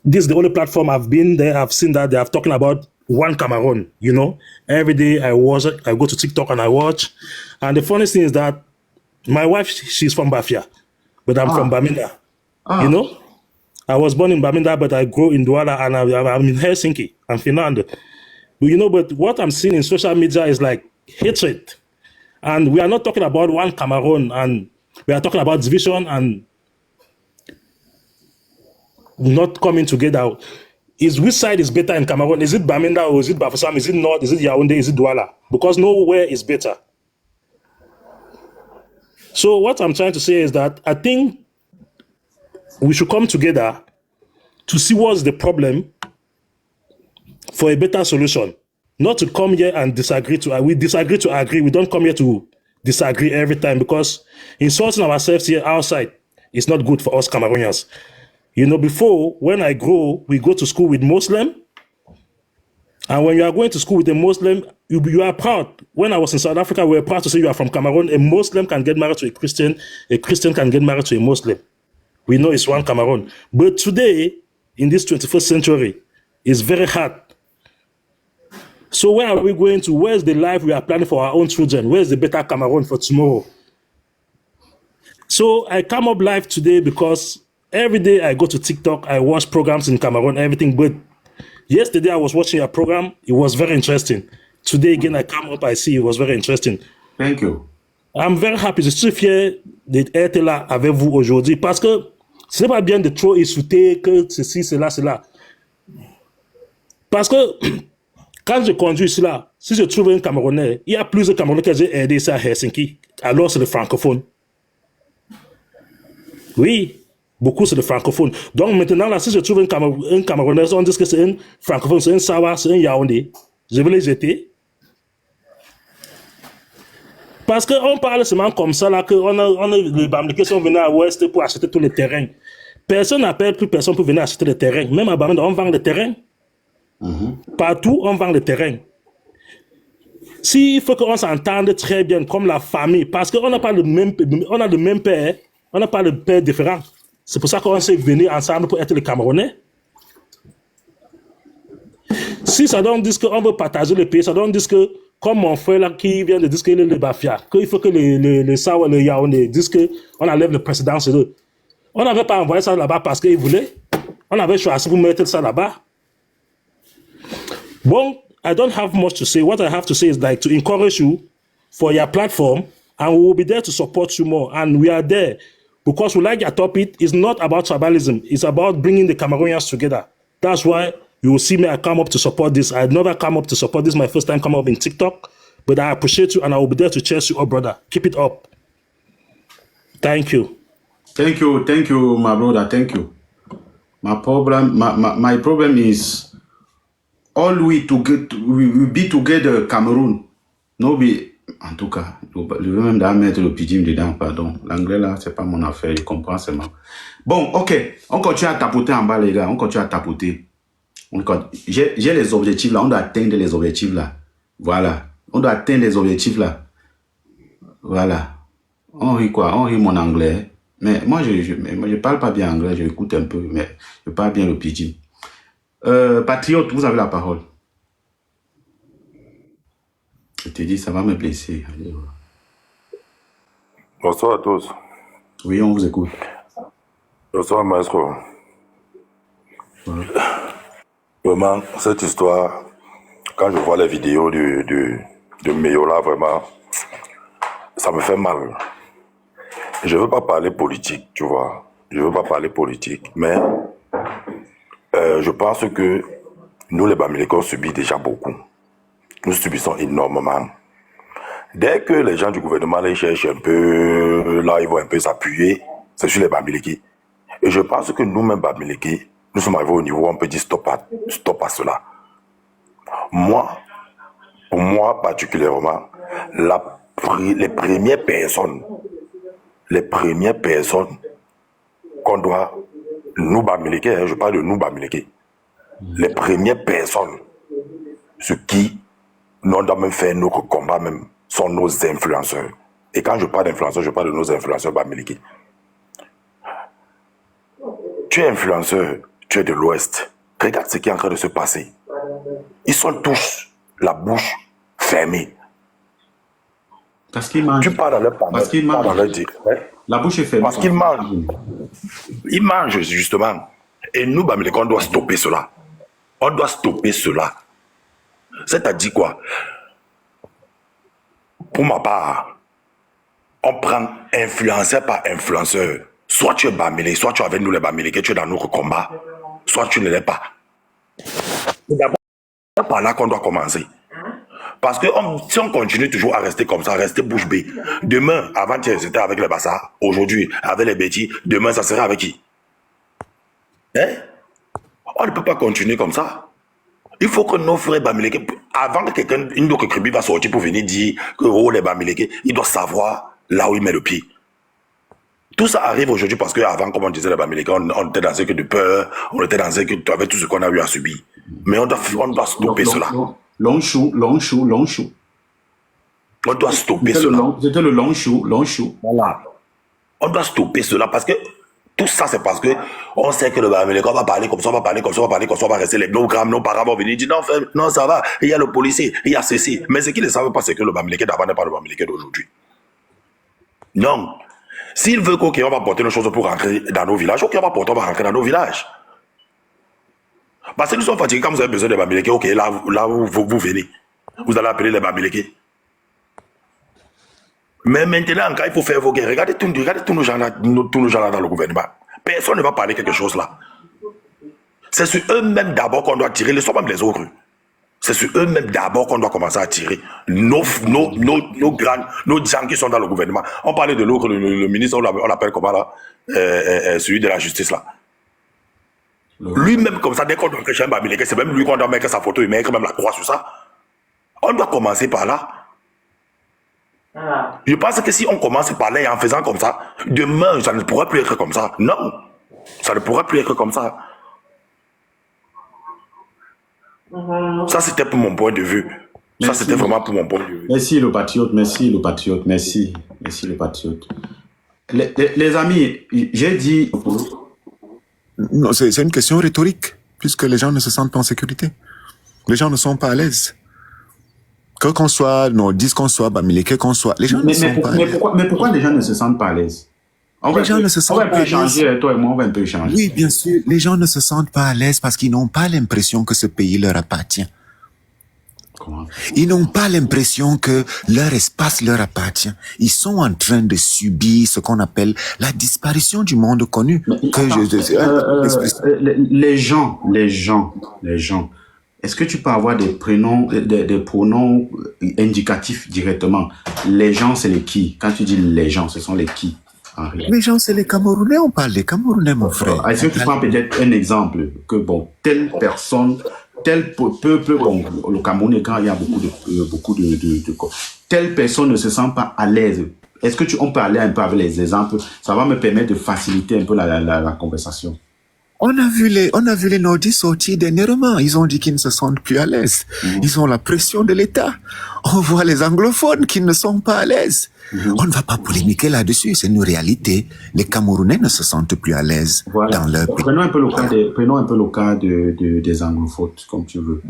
this is the only platform I've been there. I've seen that they are talking about one Cameroon, Every day I go to TikTok and I watch. And the funny thing is that my wife, she's from Bafia, but I'm from Bamenda. I was born in Bamenda, but I grew in Douala and I'm in Helsinki. I'm Finland. But what I'm seeing in social media is like hatred. And we are not talking about one Cameroon, and we are talking about division and not coming together. Which side is better in Cameroon? Is it Bamenda or is it Bafoussam? Is it North? Is it Yaoundé? Is it Douala? Because nowhere is better. So what I'm trying to say is that I think we should come together to see what's the problem for a better solution. Not to come here and disagree we disagree to agree. We don't come here to disagree every time because insulting ourselves here outside is not good for us Cameroonians. Before, when I grow, we go to school with Muslim. And when you are going to school with a Muslim, you are proud. When I was in South Africa, we were proud to say you are from Cameroon. A Muslim can get married to a Christian can get married to a Muslim. We know it's one Cameroon. But today, in this 21st century, it's very hard. So where are we going to? Where's the life we are planning for our own children? Where's the better Cameroon for tomorrow? So I come up live today because every day I go to TikTok, I watch programs in Cameroon, everything. But yesterday I was watching a program. It was very interesting. Today again, I come up, I see it was very interesting. Thank you. I'm very happy. Je suis fier d'être là avec vous aujourd'hui parce que ce n'est pas bien de trop insulter que ceci, cela, cela. Parce que quand je conduis ici là, si je trouve un Camerounais, il y a plus de Camerounais que j'ai aidé ici à Helsinki. Alors c'est le francophone. Oui, beaucoup c'est le francophone. Donc maintenant là, si je trouve un Camerounais, on dit que c'est un francophone, c'est un Sawa, c'est un Yaoundé, je vais les jeter. Parce qu'on parle seulement comme ça là, que les Bamileke sont venus à l'ouest pour acheter tous les terrains. Personne n'appelle plus personne pour venir acheter les terrains. Même à Bamenda, on vend les terrains. Partout, on vend les terrains. S'il faut qu'on s'entende très bien, comme la famille, parce qu'on n'a pas le même père, on n'a pas le père différent. C'est pour ça qu'on s'est venus ensemble pour être les Camerounais. Si ça donne dire qu'on veut partager le pays, ça donne dire que, comme mon frère là qui vient de dire qu'il est le Bafia, qu'il faut que les Sawa, les Yaoundé disent qu'on enlève le président chez eux. On n'avait pas envoyé ça là-bas parce qu'ils voulaient. On avait choisi pour mettre ça là-bas. Bon, I don't have much to say. What I have to say is like to encourage you for your platform, and we will be there to support you more. And we are there because we like your topic. It's not about tribalism. It's about bringing the Cameroonians together. That's why you will see me. I come up to support this. I never come up to support this. My first time come up in TikTok, but I appreciate you, and I will be there to cheer you up, brother. Keep it up. Thank you. Thank you, my brother. Thank you. My problem is all we be together, Cameroon. No be, en tout cas, je veux même mettre le pidgin dedans, pardon. L'anglais là, c'est pas mon affaire, je comprends seulement. Bon, ok, on continue à tapoter en bas, les gars. On continue à tapoter. J'ai les objectifs là, on doit atteindre les objectifs là. Voilà, on doit atteindre les objectifs là. Voilà. On rit quoi? On rit mon anglais. Mais moi, je parle pas bien anglais, je écoute un peu, mais je parle bien le pidgin. Patriote, vous avez la parole. Je te dis, ça va me blesser. Allez, voilà. Bonsoir à tous. Oui, on vous écoute. Bonsoir, maestro. Voilà. Vraiment, cette histoire, quand je vois les vidéos de Meyola, vraiment, ça me fait mal. Je ne veux pas parler politique, tu vois. Je ne veux pas parler politique, mais je pense que nous, les Bamileke, on subit déjà beaucoup. Nous subissons énormément. Dès que les gens du gouvernement les cherchent un peu, là, ils vont un peu s'appuyer, c'est sur les Bamileke. Et je pense que nous-mêmes, Bamileke, nous sommes arrivés au niveau où on peut dire stop à cela. Pour moi particulièrement, les premières personnes les premières personnes qu'on doit nous bamileke, hein, je parle de nous bamileke, les premières personnes, ceux qui nous doivent même faire notre combat même, sont nos influenceurs. Et quand je parle d'influenceurs, je parle de nos influenceurs bamileke. Tu es influenceur, tu es de l'Ouest. Regarde ce qui est en train de se passer. Ils sont tous la bouche fermée. Parce qu'ils mangent. Tu parles dans leur Parce qu'ils mangent. dans leur dire. La bouche est fermée. Parce qu'ils mangent. Ils mangent, justement. Et nous, Bamileke, on doit stopper cela. On doit stopper cela. C'est-à-dire quoi? Pour ma part, on prend influenceur par influenceur. Soit tu es Bamileke, soit tu es avec nous les Bamileke, tu es dans notre combat, soit tu ne l'es pas. C'est d'abord par là qu'on doit commencer. Parce que si on continue toujours à rester comme ça, à rester bouche bée, demain, avant-hier, c'était avec les Bassards, aujourd'hui, avec les Bétis, demain, ça sera avec qui? Hein? On ne peut pas continuer comme ça. Il faut que nos frères Bamileke, avant que quelqu'un, une autre tribu va sortir pour venir dire que oh, les Bamileke, il doit savoir là où il met le pied. Tout ça arrive aujourd'hui parce qu'avant, comme on disait, les Bamileke, on était dans un état de peur, on était dans un état avec tout ce qu'on a eu à subir. Mais on doit stopper cela. Long chou. On doit stopper cela. C'était le long chou. Voilà. On doit stopper cela parce que tout ça, c'est parce que on sait que le Bamileke, on va parler comme ça, on va parler comme ça, on va rester les nos grammes, nos parents vont venir dire non, ça va, il y a le policier, il y a ceci. Mais ce qu'ils ne savent pas, c'est que le Bamileke d'avant n'est pas le Bamileke d'aujourd'hui. Non. S'il veut qu'on va porter nos choses pour rentrer dans nos villages, ok, on va rentrer dans nos villages. Parce que nous sommes fatigués quand vous avez besoin de Bamileke, ok, là où vous venez. Vous allez appeler les Bamileke. Mais maintenant, quand il faut faire vos guerres, regardez tous nos gens là dans le gouvernement. Personne ne va parler quelque chose là. C'est sur eux-mêmes d'abord qu'on doit tirer, les même les autres. C'est sur eux-mêmes d'abord qu'on doit commencer à tirer. Nos gens qui sont dans le gouvernement. On parlait de l'autre, le ministre, on l'appelle comment là, celui de la justice là. Lui-même comme ça, dès qu'on doit créer un Bamileke, c'est même lui qu'on doit mettre sa photo et mettre même la croix sur ça. On doit commencer par là. Je pense que si on commence par là et en faisant comme ça, demain, ça ne pourra plus être comme ça. Non, ça ne pourra plus être comme ça. Ça, c'était pour mon point de vue. Ça, c'était vraiment pour mon point de vue. Merci le patriote. Les amis, j'ai dit... Non, c'est une question rhétorique, puisque les gens ne se sentent pas en sécurité. Les gens ne sont pas à l'aise. Que qu'on soit, disent qu'on soit Bamileke, qu'on soit, les gens ne sont pas à l'aise. Mais pourquoi les gens ne se sentent pas à l'aise? Les gens ne se sentent pas à l'aise. Toi et moi, on va un peu échanger. Oui, bien sûr. Les gens ne se sentent pas à l'aise parce qu'ils n'ont pas l'impression que ce pays leur appartient. Comment? Ils n'ont pas l'impression que leur espace leur appartient. Ils sont en train de subir ce qu'on appelle la disparition du monde connu. Les gens. Est-ce que tu peux avoir des pronoms indicatifs directement? Les gens, c'est les qui? Quand tu dis les gens, ce sont les qui? Les gens, c'est les Camerounais. On parle des Camerounais, mon frère. Est-ce que tu prends peut-être un exemple que, bon, telle personne, tel peuple, bon, le Cameroun, quand il y a beaucoup de telle personne ne se sent pas à l'aise. Est-ce que on peut aller un peu avec les exemples? Ça va me permettre de faciliter un peu la conversation. On a vu les nordistes sortir dernièrement. Ils ont dit qu'ils ne se sentent plus à l'aise. Ils ont la pression de l'État. On voit les anglophones qui ne sont pas à l'aise. On ne va pas polémiquer là-dessus. C'est une réalité. Les Camerounais ne se sentent plus à l'aise dans leur pays. Prenons un peu le cas des anglophones, comme tu veux.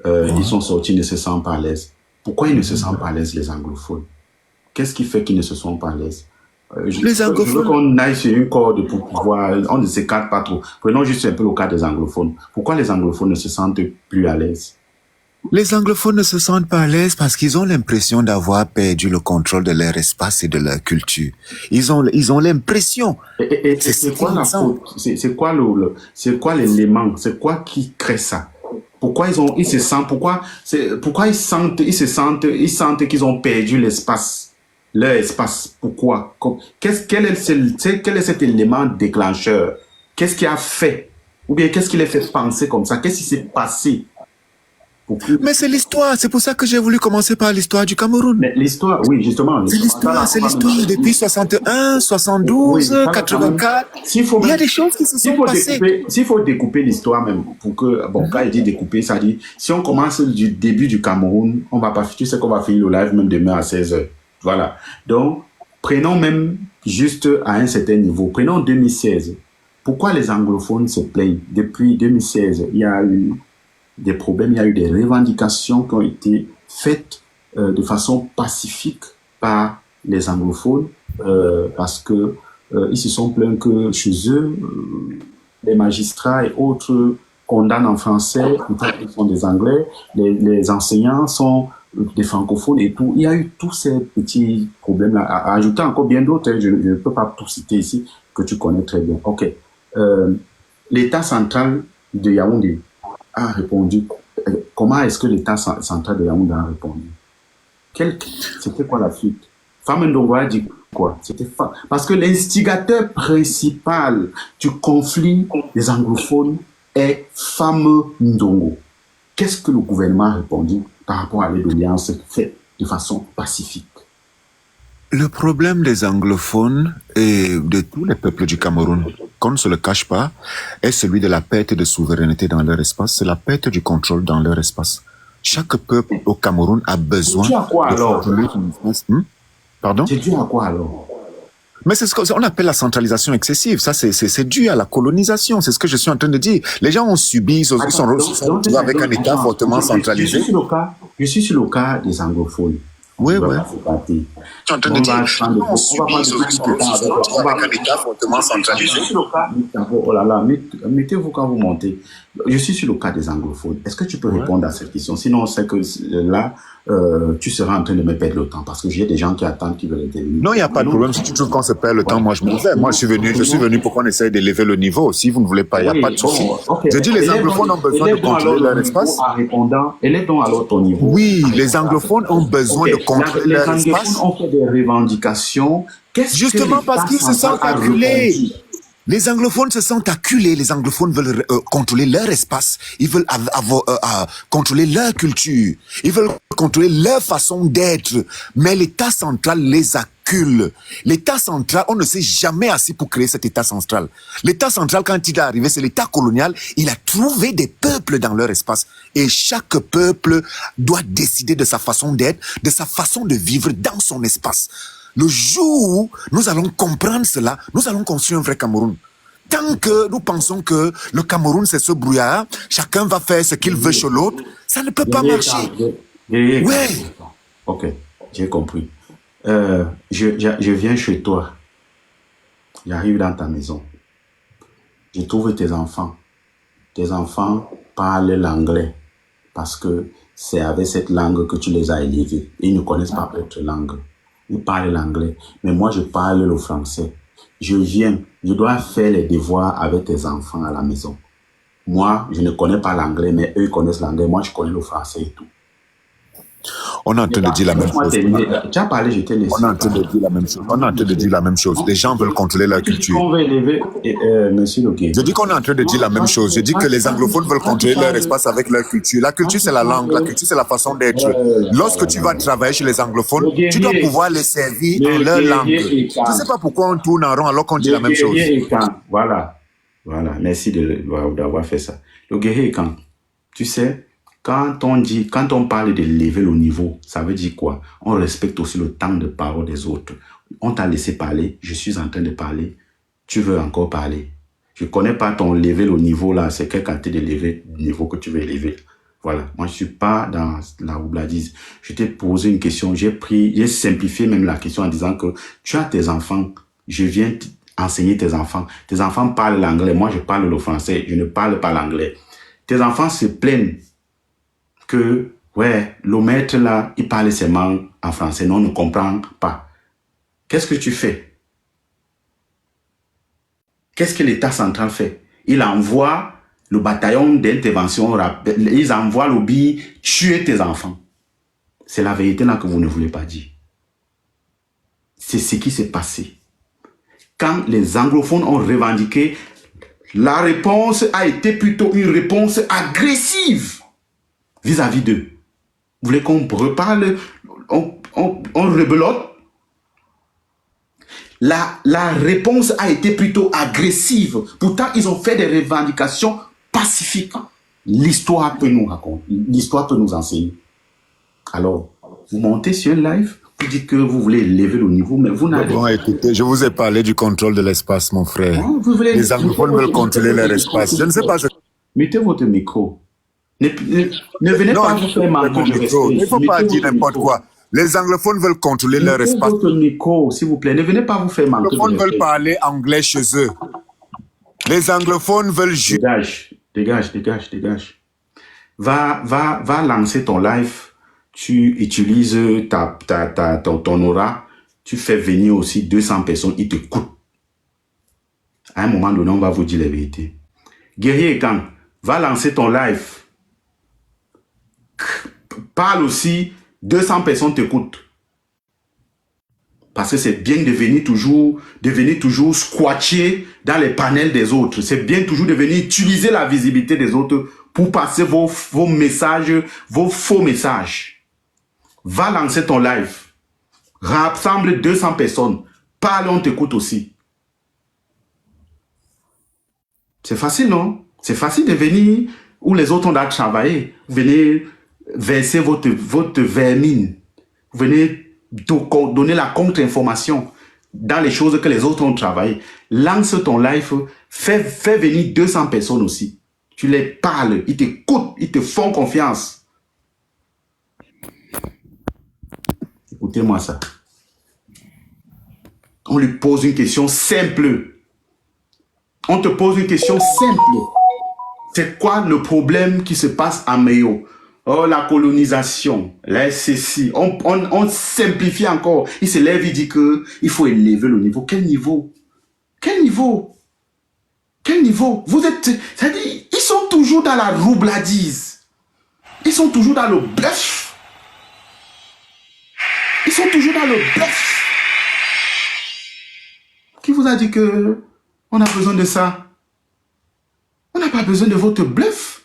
Ils sont sortis, ils ne se sentent pas à l'aise. Pourquoi ils ne se sentent pas à l'aise, les anglophones? Qu'est-ce qui fait qu'ils ne se sentent pas à l'aise? Je veux qu'on aille sur une corde pour pouvoir... On ne s'écarte pas trop. Prenons juste un peu le cas des anglophones. Pourquoi les anglophones ne se sentent plus à l'aise? Les anglophones ne se sentent pas à l'aise parce qu'ils ont l'impression d'avoir perdu le contrôle de leur espace et de leur culture. Ils ont l'impression. C'est quoi la faute? C'est quoi l'élément? C'est quoi qui crée ça? Pourquoi ils se sentent qu'ils ont perdu l'espace? Leur espace. Pourquoi? Quel est cet élément déclencheur? Qu'est-ce qui a fait? Ou bien qu'est-ce qui les fait penser comme ça? Qu'est-ce qui s'est passé Mais c'est l'histoire, c'est pour ça que j'ai voulu commencer par l'histoire du Cameroun. Mais l'histoire, oui, justement. C'est l'histoire depuis 61, 72, 84. Il y a des choses qui se sont passées. S'il faut découper l'histoire même, pour que, bon, quand il dit découper, ça dit, si on commence du début du Cameroun, on va pas, tu sais qu'on va finir le live même demain à 16h. Voilà. Donc, prenons même juste à un certain niveau, prenons 2016. Pourquoi les anglophones se plaignent? Depuis 2016, il y a eu des problèmes, il y a eu des revendications qui ont été faites de façon pacifique par les anglophones parce que ils se sont plaints que chez eux, les magistrats et autres condamnent en français, ils sont des anglais, les enseignants sont des francophones et tout. Il y a eu tous ces petits problèmes-là. À ajouter encore bien d'autres, je ne peux pas tout citer ici, que tu connais très bien. Ok. L'État central de Yaoundé a répondu. Comment est-ce que l'État central de Yaoundé a répondu? C'était quoi la suite? Femme Ndongo a dit quoi? Parce que l'instigateur principal du conflit des anglophones est Femme Ndongo. Qu'est-ce que le gouvernement a répondu par rapport à l'aide d'audience faite de façon pacifique? Le problème des anglophones et de tous les peuples du Cameroun, qu'on ne se le cache pas, est celui de la perte de souveraineté dans leur espace, c'est la perte du contrôle dans leur espace. Chaque peuple au Cameroun a besoin de contrôler son espace. Pardon? C'est dû à quoi alors? Mais c'est ce qu'on appelle la centralisation excessive. Ça, c'est dû à la colonisation. C'est ce que je suis en train de dire. Les gens ont subi, sont retrouvés avec un État fortement centralisé. Je suis sur le cas des anglophones. Oui, oui. Tu es en train de dire, on subi, avec un État fortement centralisé. Oh là là, mettez-vous quand vous montez. Je suis sur le cas des anglophones. Est-ce que tu peux répondre à cette question? Sinon, on sait que là, tu seras en train de me perdre le temps parce que j'ai des gens qui attendent, qui veulent intervenir. Non, il n'y a pas de problème. Si tu trouves qu'on se perd le temps, moi, je m'en vais. Moi, je suis venu pour qu'on essaye d'élever le niveau. Si vous ne voulez pas, il n'y a pas de souci. Je dis, les anglophones ont besoin de contrôler leur espace. Élève donc alors ton niveau. Oui, les anglophones ont besoin de contrôler leur espace. Les anglophones ont fait des revendications. Justement parce qu'ils se sentent acculés. Les anglophones se sentent acculés. Les anglophones veulent contrôler leur espace. Ils veulent contrôler leur culture. Ils veulent contrôler leur façon d'être. Mais l'État central les accule. L'État central, on ne s'est jamais assis pour créer cet État central. L'État central, quand il est arrivé, c'est l'État colonial. Il a trouvé des peuples dans leur espace. Et chaque peuple doit décider de sa façon d'être, de sa façon de vivre dans son espace. Le jour où nous allons comprendre cela, nous allons construire un vrai Cameroun. Tant que nous pensons que le Cameroun, c'est ce brouillard, chacun va faire ce qu'il veut chez l'autre, ça ne peut pas marcher. Ouais. Ok, j'ai compris. Je viens chez toi. J'arrive dans ta maison. Je trouve tes enfants. Tes enfants parlent l'anglais parce que c'est avec cette langue que tu les as élevés. Ils ne connaissent pas d'autres langues. Ils parlent l'anglais, mais moi je parle le français. Je viens, je dois faire les devoirs avec tes enfants à la maison. Moi, je ne connais pas l'anglais, mais eux connaissent l'anglais. Moi, je connais le français et tout. On est en train de dire la même chose. Tu as parlé, je t'ai laissé. On est en train de dire la même chose. On est en train de dire la même chose. Les gens veulent contrôler leur culture. On va élever, monsieur Logué. Je dis qu'on est en train de dire la même chose. Je dis que les anglophones veulent contrôler leur espace avec leur culture. La culture, c'est la langue. La culture, c'est la façon d'être. Lorsque tu vas travailler chez les anglophones, tu dois pouvoir les servir en leur langue. Je ne sais pas pourquoi on tourne en rond alors qu'on dit la même chose. Voilà. Merci d'avoir fait ça. Le guerrier est quand? Tu sais, quand on parle de lever le niveau, ça veut dire quoi? On respecte aussi le temps de parole des autres. On t'a laissé parler, je suis en train de parler, tu veux encore parler. Je ne connais pas ton lever le niveau là, c'est quelle quantité de lever le niveau que tu veux élever. Voilà, moi je ne suis pas dans la roubladise. Je t'ai posé une question, j'ai simplifié même la question en disant que tu as tes enfants, je viens enseigner tes enfants. Tes enfants parlent l'anglais, moi je parle le français, je ne parle pas l'anglais. Tes enfants se plaignent que, ouais, le maître là, il parle seulement en français, non, on ne comprend pas. Qu'est-ce que tu fais? Qu'est-ce que l'État central fait? Il envoie le bataillon d'intervention, ils envoient le BI tuer tes enfants. C'est la vérité là que vous ne voulez pas dire. C'est ce qui s'est passé. Quand les anglophones ont revendiqué, la réponse a été plutôt une réponse agressive. vis-à-vis d'eux. Vous voulez qu'on reparle, on rebelote? La réponse a été plutôt agressive. Pourtant, ils ont fait des revendications pacifiques. L'histoire peut nous raconter, l'histoire peut nous enseigner. Alors, vous montez sur un live, vous dites que vous voulez élever le niveau, mais vous n'avez Bon, écoutez, je vous ai parlé du contrôle de l'espace, mon frère. Vous voulez... Les anglophones veulent contrôler leur espace. Je ne sais pas ce... Mettez votre micro. Ne venez Non, pas vous faire manquer de respect. il ne faut pas dire n'importe quoi. Les anglophones veulent contrôler leur Mettez espace. votre micro, s'il vous plaît. Ne venez pas vous faire Les manquer de anglophones veulent respect. parler anglais chez eux. Les anglophones veulent juste... Dégage. Va lancer ton live. Tu utilises ton aura. Tu fais venir aussi 200 personnes. Ils t'écoutent. À un moment donné, on va vous dire la vérité. Guerrier Kang, va lancer ton live. Parle aussi, 200 personnes t'écoutent. Parce que c'est bien de venir toujours squatcher dans les panels des autres. C'est bien toujours de venir utiliser la visibilité des autres pour passer vos messages, vos faux messages. Va lancer ton live. Rassemble 200 personnes. Parle, on t'écoute aussi. C'est facile, non? C'est facile de venir où les autres ont à travailler. Vous venez verser votre vermine. Vous venez donner la contre-information dans les choses que les autres ont travaillé. Lance ton live, fais venir 200 personnes aussi. Tu les parles, ils t'écoutent, ils te font confiance. Écoutez-moi ça. On lui pose une question simple. On te pose une question simple. C'est quoi le problème qui se passe à Mayo? Oh, la colonisation, la SCC. On simplifie encore. Il se lève, il dit qu'il faut élever le niveau. Quel niveau? Quel niveau? Quel niveau? Vous êtes... C'est-à-dire, ils sont toujours dans la roubladise. Ils sont toujours dans le bluff. Ils sont toujours dans le bluff. Qui vous a dit que on a besoin de ça? On n'a pas besoin de votre bluff.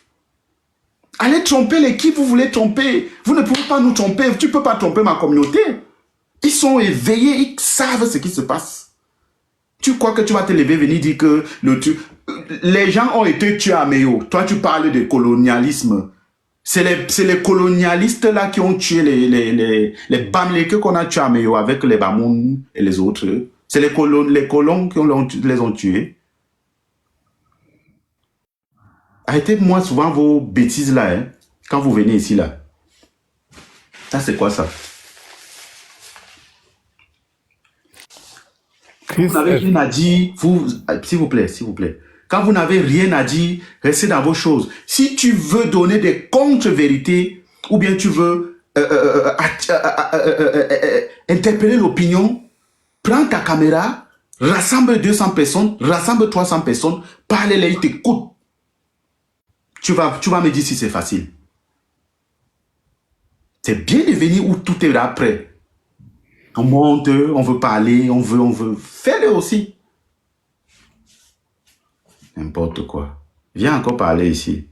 Allez tromper l'équipe, vous voulez tromper. Vous ne pouvez pas nous tromper. Tu ne peux pas tromper ma communauté. Ils sont éveillés, ils savent ce qui se passe. Tu crois que tu vas te lever, venir dire que les gens ont été tués à Mayo. Toi, tu parles de colonialisme. C'est les colonialistes là qui ont tué les Bamileke qu'on a tués à Mayo avec les Bamoun et les autres. C'est les colons qui les ont tués. Arrêtez-moi souvent vos bêtises là, hein, quand vous venez ici là. Ça, c'est quoi ça? Vous n'avez rien à dire, s'il vous plaît. Quand vous n'avez rien à dire, restez dans vos choses. Si tu veux donner des contre-vérités, ou bien tu veux interpeller l'opinion, prends ta caméra, rassemble 200 personnes, rassemble 300 personnes, parlez-les, ils t'écoutent. Tu vas me dire si c'est facile. C'est bien de venir où tout est là prêt. On monte, on veut parler, on veut. Fais-le aussi. N'importe quoi. Viens encore parler ici.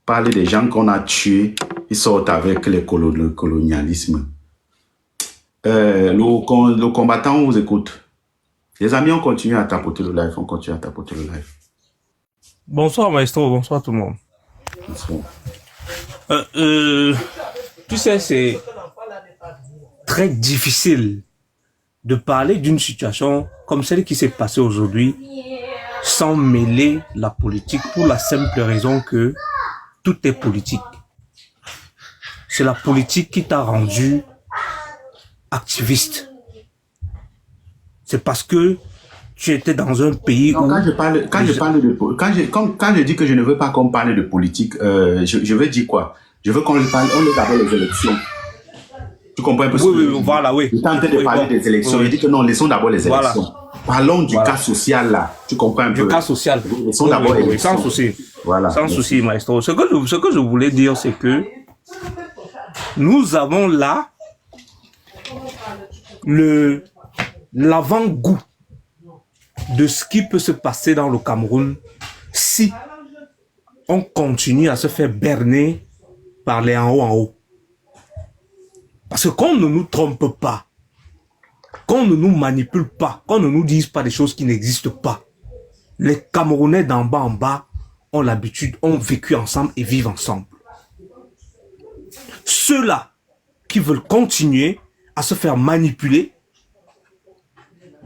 Parler des gens qu'on a tués. Ils sortent avec le colonialisme. Le combattant, on vous écoute. Les amis, on continue à tapoter le live. Bonsoir Maestro, bonsoir tout le monde. Bonsoir. Tu sais, c'est très difficile de parler d'une situation comme celle qui s'est passée aujourd'hui sans mêler la politique pour la simple raison que tout est politique. C'est la politique qui t'a rendu activiste. C'est parce que tu étais dans un pays non, où... quand je dis que je ne veux pas qu'on parle de politique, je veux dire quoi? Je veux qu'on parle, on est d'abord les élections. Tu comprends un peu ce que je veux dire? Voilà, oui. Je suis en train de parler des élections. Je dis que non, laissons d'abord les élections. Voilà. Parlons du cas social là. Tu comprends un peu? Du cas social. Laissons d'abord les élections. Sans souci. Voilà. Sans souci, Maestro. Ce que je voulais dire, c'est que nous avons là l'avant-goût de ce qui peut se passer dans le Cameroun si on continue à se faire berner par les en haut. Parce que qu'on ne nous trompe pas, qu'on ne nous manipule pas, qu'on ne nous dise pas des choses qui n'existent pas, les Camerounais d'en bas en bas ont l'habitude, ont vécu ensemble et vivent ensemble. Ceux-là qui veulent continuer à se faire manipuler,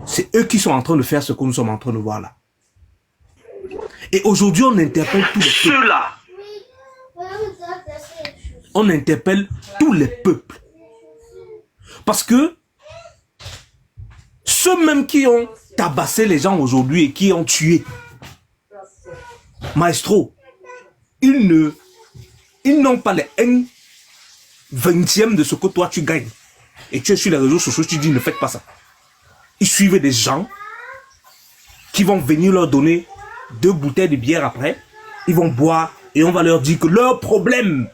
c'est eux qui sont en train de faire ce que nous sommes en train de voir là. Et aujourd'hui, on interpelle tous les peuples. Ceux-là. On interpelle tous les peuples. Parce que ceux-mêmes qui ont tabassé les gens aujourd'hui et qui ont tué, Maestro, ils n'ont pas les 1/20 de ce que toi tu gagnes. Et tu es sur les réseaux sociaux, tu dis ne faites pas ça. Ils suivent des gens qui vont venir leur donner 2 bouteilles de bière après. Ils vont boire et on va leur dire que leur problème,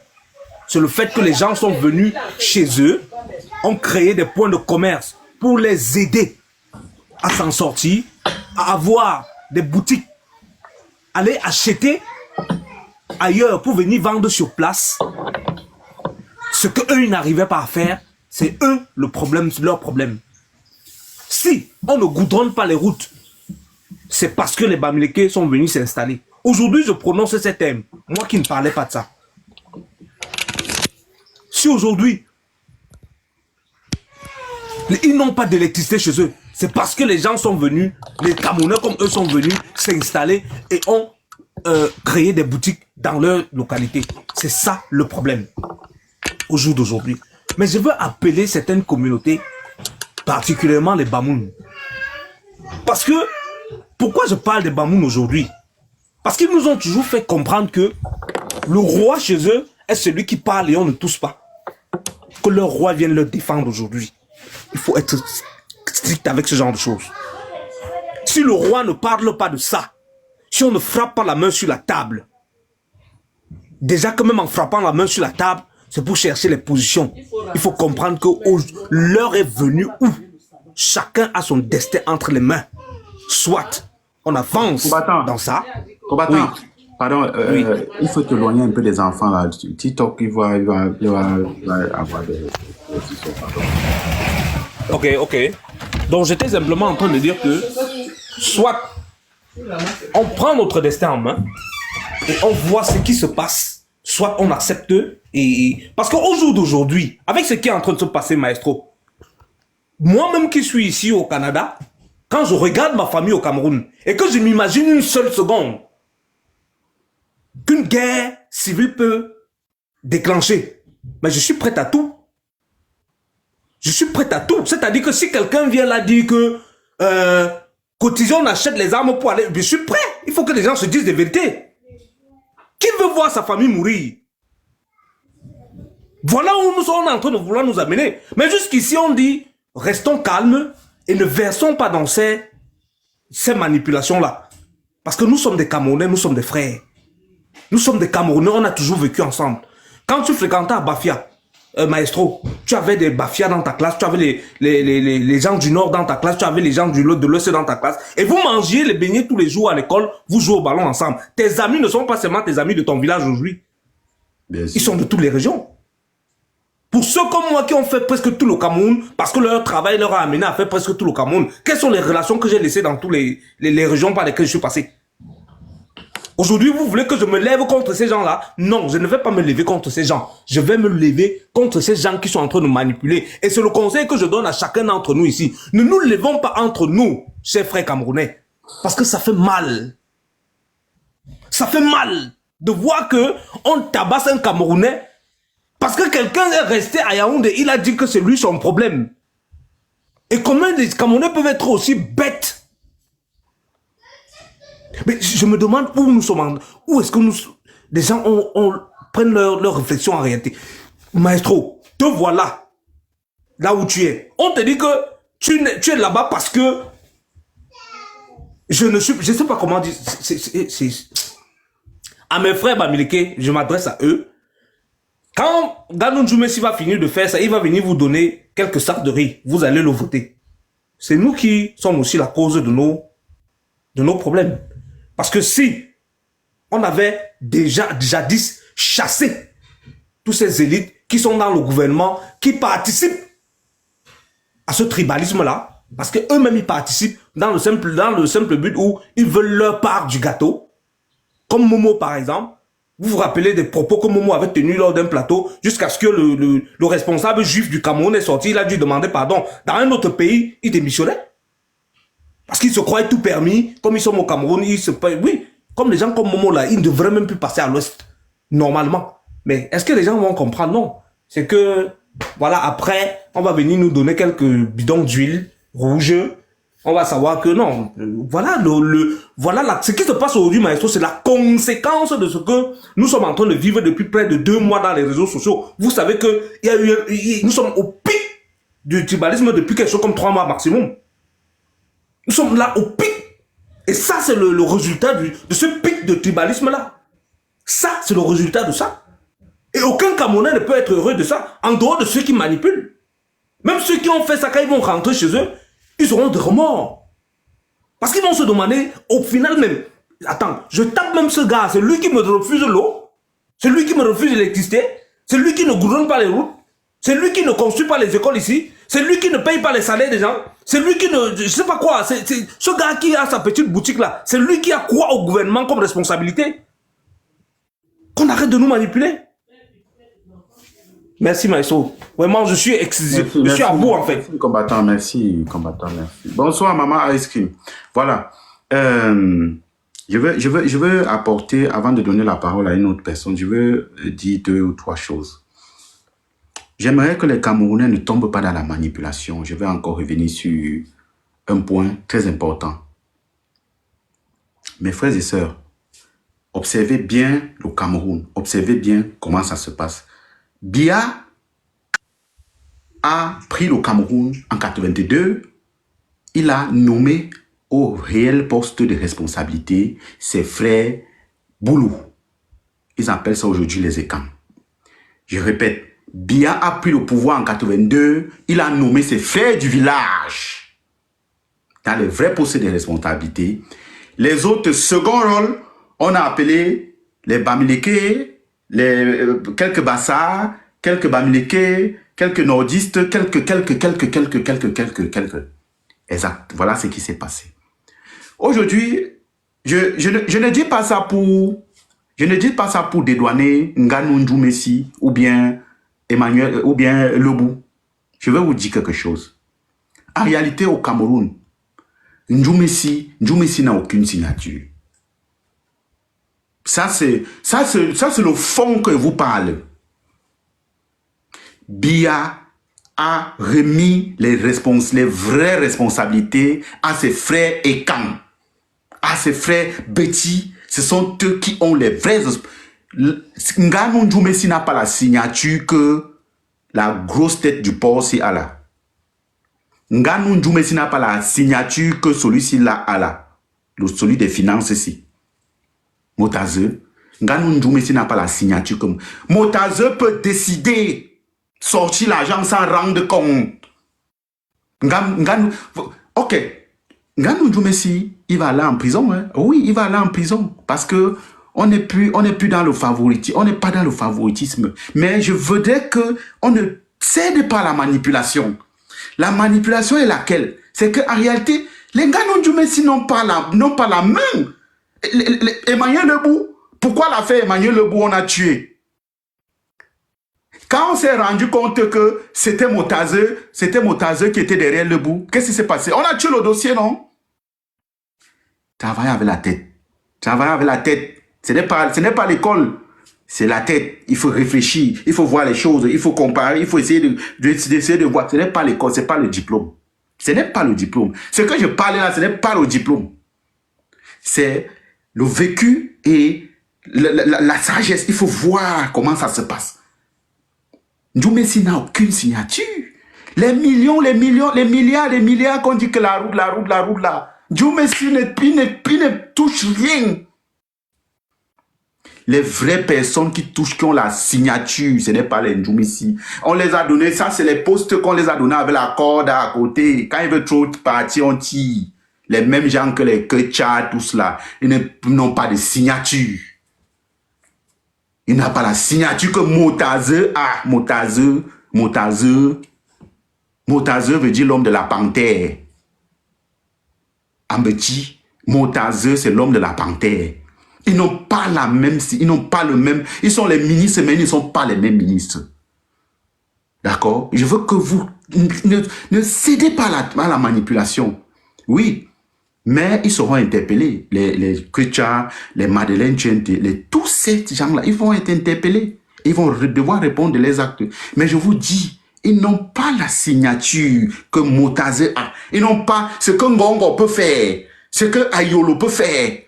c'est le fait que les gens sont venus chez eux, ont créé des points de commerce pour les aider à s'en sortir, à avoir des boutiques, aller acheter ailleurs pour venir vendre sur place. Ce qu'eux, ils n'arrivaient pas à faire, c'est eux le problème, c'est leur problème. Si on ne goudronne pas les routes, c'est parce que les Bamileke sont venus s'installer. Aujourd'hui, je prononce ces termes. Moi qui ne parlais pas de ça. Si aujourd'hui, ils n'ont pas d'électricité chez eux, c'est parce que les gens sont venus, les Camerounais comme eux sont venus s'installer et ont créé des boutiques dans leur localité. C'est ça le problème au jour d'aujourd'hui. Mais je veux appeler certaines communautés, particulièrement les Bamoun. Parce que, pourquoi je parle des Bamoun aujourd'hui? Parce qu'ils nous ont toujours fait comprendre que le roi chez eux est celui qui parle et on ne touche pas. Que leur roi vienne leur défendre aujourd'hui. Il faut être strict avec ce genre de choses. Si le roi ne parle pas de ça, si on ne frappe pas la main sur la table, déjà que même en frappant la main sur la table, c'est pour chercher les positions. Il faut comprendre que l'heure est venue où chacun a son destin entre les mains. Soit on avance dans ça. Combattant, oui. Pardon, Oui. il faut t'éloigner un peu des enfants là. TikTok, il va avoir des... Ok. Donc j'étais simplement en train de dire que soit on prend notre destin en main et on voit ce qui se passe, soit on accepte parce qu'au jour d'aujourd'hui, avec ce qui est en train de se passer, Maestro, moi-même qui suis ici au Canada, quand je regarde ma famille au Cameroun et que je m'imagine une seule seconde qu'une guerre civile peut déclencher, mais je suis prêt à tout. Je suis prêt à tout. C'est-à-dire que si quelqu'un vient là dire que cotisons, on achète les armes pour aller, je suis prêt. Il faut que les gens se disent des vérités. Qui veut voir sa famille mourir? Voilà où nous sommes en train de vouloir nous amener. Mais jusqu'ici, on dit, restons calmes et ne versons pas dans ces manipulations-là. Parce que nous sommes des Camerounais, nous sommes des frères. Nous sommes des Camerounais, on a toujours vécu ensemble. Quand tu fréquentais à Bafia, Maestro, tu avais des Bafia dans ta classe, tu avais les gens du Nord dans ta classe, tu avais les gens de l'Ouest dans ta classe, et vous mangiez les beignets tous les jours à l'école, vous jouez au ballon ensemble. Tes amis ne sont pas seulement tes amis de ton village aujourd'hui. Ils sont de toutes les régions. Pour ceux comme moi qui ont fait presque tout le Cameroun, parce que leur travail leur a amené à faire presque tout le Cameroun, quelles sont les relations que j'ai laissées dans toutes les régions par lesquelles je suis passé? Aujourd'hui, vous voulez que je me lève contre ces gens-là? Non, je ne vais pas me lever contre ces gens. Je vais me lever contre ces gens qui sont en train de manipuler. Et c'est le conseil que je donne à chacun d'entre nous ici. Ne nous levons pas entre nous, chers frères camerounais. Parce que ça fait mal. Ça fait mal de voir que on tabasse un Camerounais parce que quelqu'un est resté à Yaoundé. Il a dit que c'est lui son problème. Et comment les Camerounais peuvent être aussi bêtes? Mais je me demande où nous sommes, où est-ce que des gens prennent leur réflexion en réalité. Maestro, te voilà, là où tu es. On te dit que tu es là-bas parce que je sais pas comment dire, à mes frères Bamileke, je m'adresse à eux. Quand Ganou Djoumessi va finir de faire ça, il va venir vous donner quelques sacs de riz, vous allez le voter. C'est nous qui sommes aussi la cause de nos problèmes. Parce que si on avait déjà jadis chassé toutes ces élites qui sont dans le gouvernement, qui participent à ce tribalisme-là, parce qu'eux-mêmes, ils participent dans le simple but où ils veulent leur part du gâteau. Comme Momo, par exemple. Vous vous rappelez des propos que Momo avait tenus lors d'un plateau, jusqu'à ce que le responsable juif du Cameroun est sorti, il a dû demander pardon. Dans un autre pays, il démissionnait. Parce qu'ils se croyaient tout permis, comme ils sont au Cameroun, oui, comme les gens comme Momo là, ils ne devraient même plus passer à l'ouest, normalement. Mais est-ce que les gens vont comprendre? Non. C'est que, voilà, après, on va venir nous donner quelques bidons d'huile rouge. On va savoir que non. Voilà, ce qui se passe aujourd'hui, maestro, c'est la conséquence de ce que nous sommes en train de vivre depuis près de 2 mois dans les réseaux sociaux. Vous savez que nous sommes au pic du tribalisme depuis quelque chose comme 3 mois maximum. Nous sommes là au pic. Et ça, c'est le résultat de ce pic de tribalisme-là. Ça, c'est le résultat de ça. Et aucun Camerounais ne peut être heureux de ça, en dehors de ceux qui manipulent. Même ceux qui ont fait ça, quand ils vont rentrer chez eux, ils auront des remords. Parce qu'ils vont se demander, au final même, attends, je tape même ce gars, c'est lui qui me refuse l'eau, c'est lui qui me refuse l'électricité, c'est lui qui ne gouverne pas les routes, c'est lui qui ne construit pas les écoles ici, c'est lui qui ne paye pas les salaires des gens, c'est lui qui ne, je sais pas quoi, c'est ce gars qui a sa petite boutique là, c'est lui qui a quoi au gouvernement comme responsabilité? Qu'on arrête de nous manipuler. Merci Maïso. Vraiment, je suis je suis à bout en fait. Merci, combattant, merci. Bonsoir, maman Ice Cream. Voilà. Je veux apporter, avant de donner la parole à une autre personne, je veux dire 2 ou 3 choses. J'aimerais que les Camerounais ne tombent pas dans la manipulation. Je vais encore revenir sur un point très important. Mes frères et sœurs, observez bien le Cameroun. Observez bien comment ça se passe. Biya a pris le Cameroun en 82. Il a nommé au réel poste de responsabilité ses frères Boulou. Ils appellent ça aujourd'hui les ECAM. Je répète, Biya a pris le pouvoir en 82. Il a nommé ses frères du village dans les vrais postes de responsabilité. Les autres second rôle, on a appelé les Bamileke, quelques Bassards, quelques Bamileke, quelques nordistes, quelques. Exact. Voilà ce qui s'est passé. Aujourd'hui, je ne dis pas ça pour dédouaner Nganou Ndjoumessi ou bien Emmanuel ou bien Lebou. Je vais vous dire quelque chose. En réalité, au Cameroun, Ndjoumessi n'a aucune signature. Ça, c'est le fond que vous parlez. Biya a remis les vraies responsabilités à ses frères Ekam, à ses frères Betty. Ce sont eux qui ont les vrais... Nganou Ndjoumessi n'a pas la signature que la grosse tête du port, c'est Allah. Nganou Ndjoumessi n'a pas la signature que celui-ci là, Allah. Celui des finances ici. Motaze, Nganou Ndjoumessi n'a pas la signature comme... Motaze peut décider sortir l'argent sans rendre compte. Ok. Nganou Ndjoumessi, il va aller en prison. Hein? Oui, il va aller en prison. Parce que on n'est plus dans le favoritisme. On n'est pas dans le favoritisme. Mais je voudrais qu'on ne cède pas à la manipulation. La manipulation est laquelle? C'est qu'en réalité, les Nganou Ndjoumessi n'ont pas la main. Emmanuel Lebou, pourquoi l'affaire Emmanuel Lebou on a tué? Quand on s'est rendu compte que c'était Motaze qui était derrière Lebou, qu'est-ce qui s'est passé? On a tué le dossier, non? Travailler avec la tête. Travailler avec la tête. Ce n'est pas l'école. C'est la tête. Il faut réfléchir. Il faut voir les choses. Il faut comparer. Il faut essayer de voir. Ce n'est pas l'école. Ce n'est pas le diplôme. Ce n'est pas le diplôme. Ce que je parlais là, ce n'est pas le diplôme. C'est le vécu et la sagesse. Il faut voir comment ça se passe. Ndjoumessi n'a aucune signature. Les millions, les milliards qu'on dit que la route là. Ndjoumessi ne touche rien. Les vraies personnes qui ont la signature, ce n'est pas les Ndjoumessi. On les a donnés, ça c'est les postes qu'on les a donnés avec la corde à côté. Quand ils veulent trop partir, on tire. Les mêmes gens que les Ketcha, tout cela, ils n'ont pas de signature. Il n'a pas la signature que Motazeux a. Motazeux veut dire l'homme de la panthère. Ambeti, Motazeux, c'est l'homme de la panthère. Ils n'ont pas la même, ils n'ont pas le même, ils sont les ministres, mais ils ne sont pas les mêmes ministres. D'accord? Je veux que vous ne cédez pas à la manipulation. Oui, mais ils seront interpellés. Les Kutcha, les Madeleine Tchente, tous ces gens-là, ils vont être interpellés. Ils vont devoir répondre de leurs actes. Mais je vous dis, ils n'ont pas la signature que Motazé a. Ils n'ont pas ce que Ngongo peut faire, ce que Ayolo peut faire,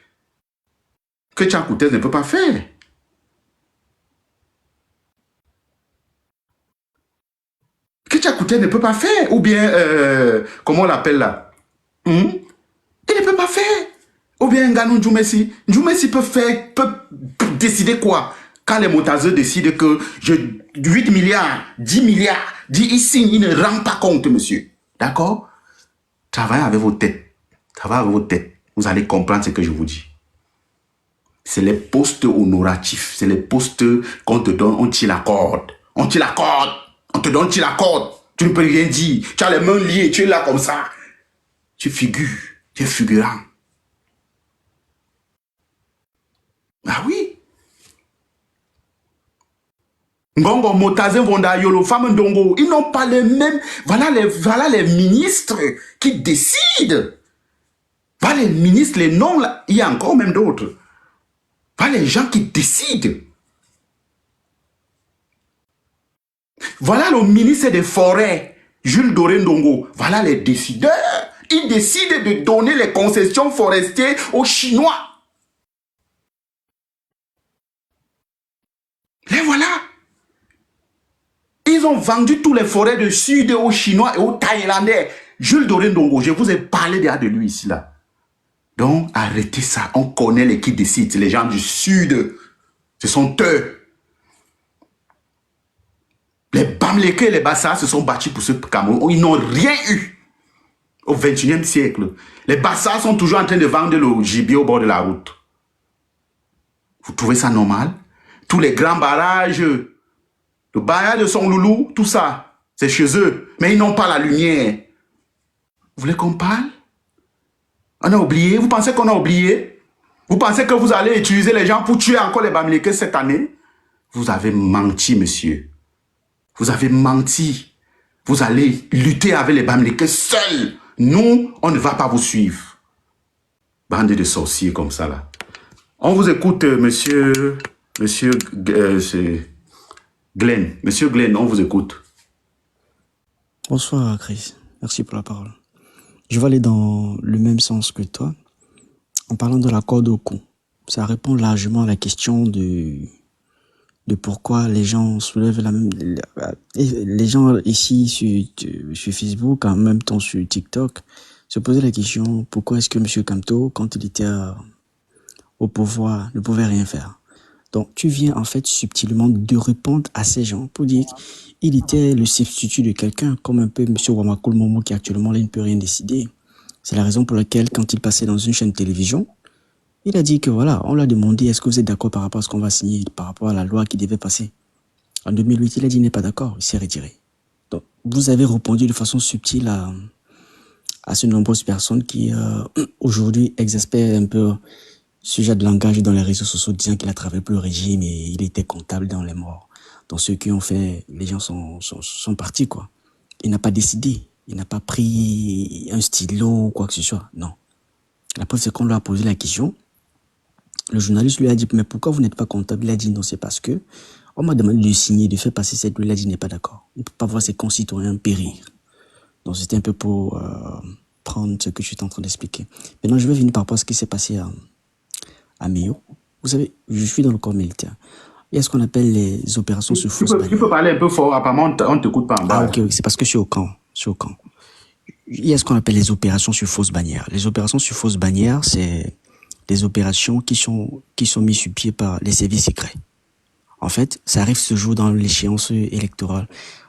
que Tchakoutez ne peut pas faire. Que Tchakoutez ne peut pas faire. Ou bien, comment on l'appelle là? Il ne peut pas faire. Ou bien Nganou Djoumessi. Djoumessi peut décider quoi? Quand les Motazeux décident que 8 milliards, 10 milliards, il ne rend pas compte, monsieur. D'accord? Travaillez avec vos têtes. Travaillez avec vos têtes. Vous allez comprendre ce que je vous dis. C'est les postes honoratifs. C'est les postes qu'on te donne, on t'y l'accorde. On t'y l'accorde. On te donne, tu l'accordes. Tu ne peux rien dire. Tu as les mains liées, tu es là comme ça. Tu figures. Tu es figurant. Ah oui. Ngongo, Motazin, Vonda, Yolo, Femme Ndongo, ils n'ont pas les mêmes. Voilà les ministres qui décident. Voilà les ministres, les noms là. Il y a encore même d'autres. Voilà les gens qui décident. Voilà le ministre des Forêts, Jules Doré Ndongo. Voilà les décideurs. Ils décident de donner les concessions forestières aux Chinois. Les voilà. Ils ont vendu tous les forêts de Sud aux Chinois et aux Thaïlandais. Jules Doré Ndongo, je vous ai parlé déjà de lui ici là. Donc arrêtez ça. On connaît les qui décident. Les gens du Sud. Ce sont eux. Les Bamileke et les Bassa se sont battus pour ce Cameroun. Ils n'ont rien eu au XXIe siècle. Les Bassa sont toujours en train de vendre le gibier au bord de la route. Vous trouvez ça normal? Tous les grands barrages, le barrage de Son Loulou, tout ça, c'est chez eux. Mais ils n'ont pas la lumière. Vous voulez qu'on parle? On a oublié? Vous pensez qu'on a oublié? Vous pensez que vous allez utiliser les gens pour tuer encore les Bamileke cette année? Vous avez menti, monsieur. Vous avez menti. Vous allez lutter avec les Bamileke seuls. Nous, on ne va pas vous suivre. Bande de sorciers comme ça, là. On vous écoute, monsieur Glenn. Monsieur Glenn, on vous écoute. Bonsoir, Chris. Merci pour la parole. Je vais aller dans le même sens que toi. En parlant de la corde au cou, ça répond largement à la question de pourquoi les gens soulèvent la même... Les gens ici sur Facebook, en même temps sur TikTok, se posaient la question, pourquoi est-ce que M. Kamto, quand il était au pouvoir, ne pouvait rien faire? Donc, tu viens en fait subtilement de répondre à ces gens pour dire qu'il était le substitut de quelqu'un, comme un peu M. Wamakoul Momo qui actuellement là, il ne peut rien décider. C'est la raison pour laquelle, quand il passait dans une chaîne de télévision, il a dit que voilà, on l'a demandé, est-ce que vous êtes d'accord par rapport à ce qu'on va signer, par rapport à la loi qui devait passer? En 2008, il a dit qu'il n'est pas d'accord, il s'est retiré. Donc, vous avez répondu de façon subtile à ces nombreuses personnes qui, aujourd'hui, exaspèrent un peu sujet de langage dans les réseaux sociaux, disant qu'il a travaillé pour le régime et il était comptable dans les morts. Donc, ceux qui ont fait, les gens sont partis, quoi. Il n'a pas décidé. Il n'a pas pris un stylo ou quoi que ce soit. Non. La preuve, c'est qu'on lui a posé la question. Le journaliste lui a dit, mais pourquoi vous n'êtes pas comptable? Il a dit non, c'est parce que on m'a demandé de signer, de faire passer cette loi. Il a dit, il n'est pas d'accord. Il ne peut pas voir ses concitoyens périr. Donc, c'était un peu pour prendre ce que je suis en train d'expliquer. Maintenant, je vais venir par rapport à ce qui s'est passé à Meyo. Vous savez, je suis dans le corps militaire. Il y a ce qu'on appelle les opérations sur fausse bannière. Tu peux parler un peu fort, apparemment on ne t'écoute pas en bas. Ah, ok, c'est parce que je suis au camp. Il y a ce qu'on appelle les opérations sur fausse bannière. Les opérations sur fausse bannière, c'est des opérations qui sont mises sur pied par les services secrets. En fait, ça arrive ce jour dans l'échéance électorale.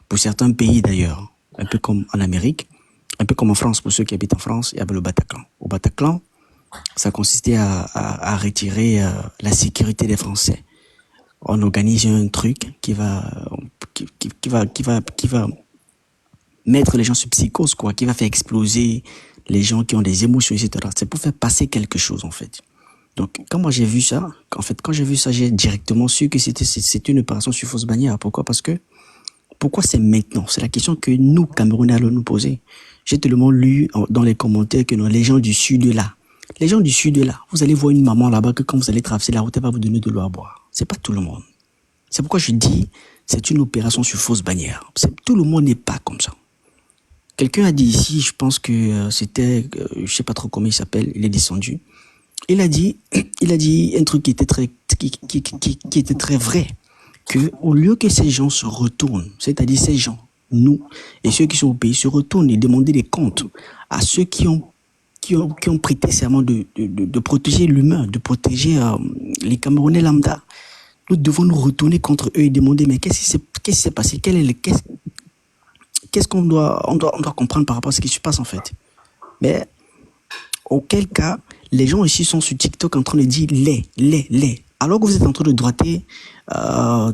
Pour certains pays d'ailleurs, un peu comme en Amérique, un peu comme en France, pour ceux qui habitent en France, il y avait le Bataclan. Au Bataclan, ça consistait à retirer la sécurité des Français. on organise un truc qui va mettre les gens sur psychose, quoi, qui va faire exploser les gens qui ont des émotions, etc. C'est pour faire passer quelque chose, en fait. Donc, quand moi j'ai vu ça, j'ai directement su que c'était une opération sur fausse bannière. Pourquoi? Parce que, pourquoi c'est maintenant? C'est la question que nous, Camerounais, allons nous poser. J'ai tellement lu dans les commentaires que non, les gens du sud là, vous allez voir une maman là-bas que quand vous allez traverser la route, elle va vous donner de l'eau à boire. C'est pas tout le monde. C'est pourquoi je dis, c'est une opération sur fausse bannière. Tout le monde n'est pas comme ça. Quelqu'un a dit ici, je pense que c'était, je sais pas trop comment il s'appelle, il est descendu. Il a dit un truc qui était très vrai, que au lieu que ces gens se retournent, c'est-à-dire ces gens, nous et ceux qui sont au pays se retournent et demandent des comptes à ceux qui ont prêté serment de protéger l'humain, de protéger les Camerounais lambda. Nous devons nous retourner contre eux et demander mais qu'est-ce qui s'est passé, qu'est-ce qu'on doit comprendre par rapport à ce qui se passe en fait. Mais auquel cas, les gens ici sont sur TikTok en train de dire les. Alors que vous êtes en train de droiter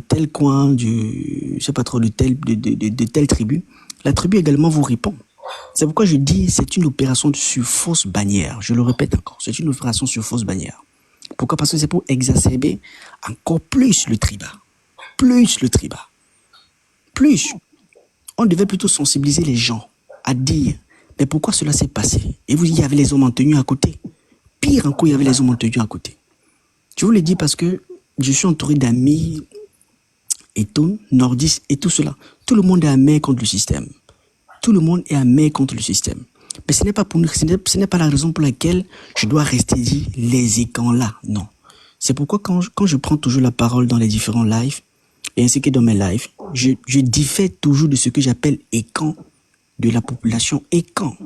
tel coin je sais pas trop, de telle tribu, la tribu également vous répond. C'est pourquoi je dis c'est une opération sur fausse bannière. Je le répète encore, c'est une opération sur fausse bannière. Pourquoi? Parce que c'est pour exacerber encore plus le tribat. Plus. On devait plutôt sensibiliser les gens à dire mais pourquoi cela s'est passé? Et il y avait les hommes en tenue à côté. Pire encore, il y avait les hommes en tenue à côté. Je vous le dis parce que je suis entouré d'amis étons, nordistes et tout cela. Tout le monde est amer contre le système. Mais ce n'est pas pour nous, ce n'est pas la raison pour laquelle je dois rester dit les écans là. Non. C'est pourquoi quand je prends toujours la parole dans les différents lives, et ainsi que dans mes lives, je diffère toujours de ce que j'appelle écan de la population. Écan.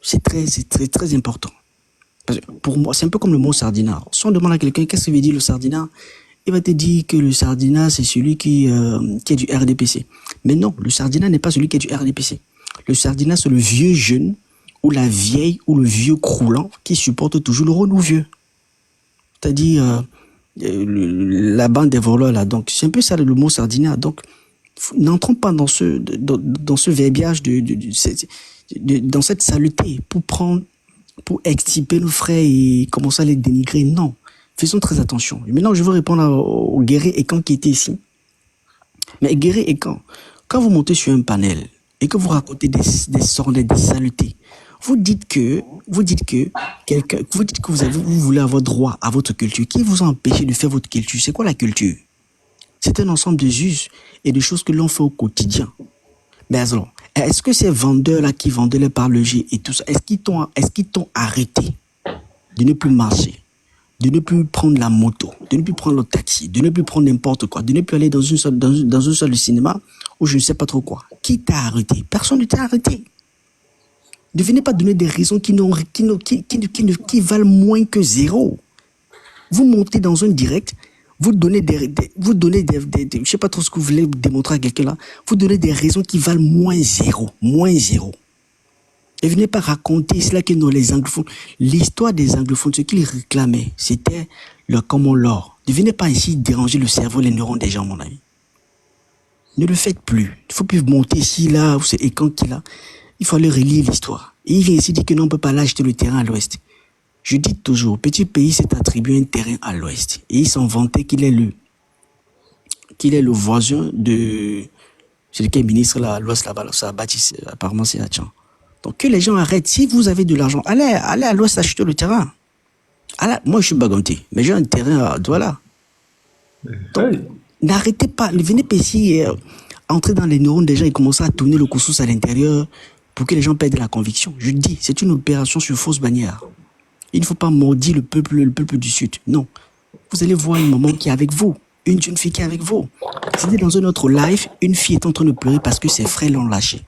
C'est très important. Parce que pour moi, c'est un peu comme le mot sardinat. Si on demande à quelqu'un qu'est-ce que veut dire le sardinat, il va te dire que le sardinat, c'est celui qui est du RDPC. Mais non, le sardinat n'est pas celui qui est du RDPC. Le sardinat, c'est le vieux jeune, ou la vieille, ou le vieux croulant qui supporte toujours le renou vieux. C'est-à-dire la bande des voleurs, là. Donc, c'est un peu ça le mot sardinat. Donc, n'entrons pas dans ce verbiage, dans cette saleté pour extirper nos frères et commencer à les dénigrer. Non. Faisons très attention. Maintenant, je veux répondre au Guéret Ekan qui était ici. Mais Guéret Ekan, quand vous montez sur un panel et que vous racontez des sornettes, des saletés, vous dites que vous voulez avoir droit à votre culture. Qui vous a empêché de faire votre culture? C'est quoi la culture? C'est un ensemble de us et de choses que l'on fait au quotidien. Mais alors, est-ce que ces vendeurs-là qui vendaient les parlogés et tout ça, est-ce qu'ils t'ont arrêté de ne plus marcher, de ne plus prendre la moto, de ne plus prendre le taxi, de ne plus prendre n'importe quoi, de ne plus aller dans une salle de cinéma ou je ne sais pas trop quoi? Qui t'a arrêté? Personne ne t'a arrêté. Ne venez pas donner des raisons qui valent moins que zéro. Vous montez dans un direct, vous donnez je sais pas trop ce que vous voulez démontrer à quelqu'un là, vous donnez des raisons qui valent moins zéro. Et venez pas raconter cela que dans les anglophones, l'histoire des anglophones, ce qu'ils réclamaient, c'était le common law. Ne venez pas ici déranger le cerveau, les neurones des gens, mon ami. Ne le faites plus. Il faut plus monter ici, là, où c'est Ekan qui là. Il faut aller relire l'histoire. Et il vient ici dire que non, on ne peut pas l'acheter le terrain à l'ouest. Je dis toujours, petit pays s'est attribué un terrain à l'ouest. Et il s'en vantait qu'il est le voisin de celui qui est ministre là, à l'ouest là-bas, ça a bâti, apparemment c'est à Tchan. Donc que les gens arrêtent. Si vous avez de l'argent, allez à l'ouest acheter le terrain. Moi je suis baganté, mais j'ai un terrain à Douala. Donc, n'arrêtez pas, ne venez pas ici entrer dans les neurones des gens et commencer à tourner le couscous à l'intérieur pour que les gens perdent la conviction. Je dis, c'est une opération sur fausse bannière. Il ne faut pas maudire le peuple du Sud. Non. Vous allez voir une maman qui est avec vous, une jeune fille qui est avec vous. C'était dans un autre live, une fille est en train de pleurer parce que ses frères l'ont lâchée.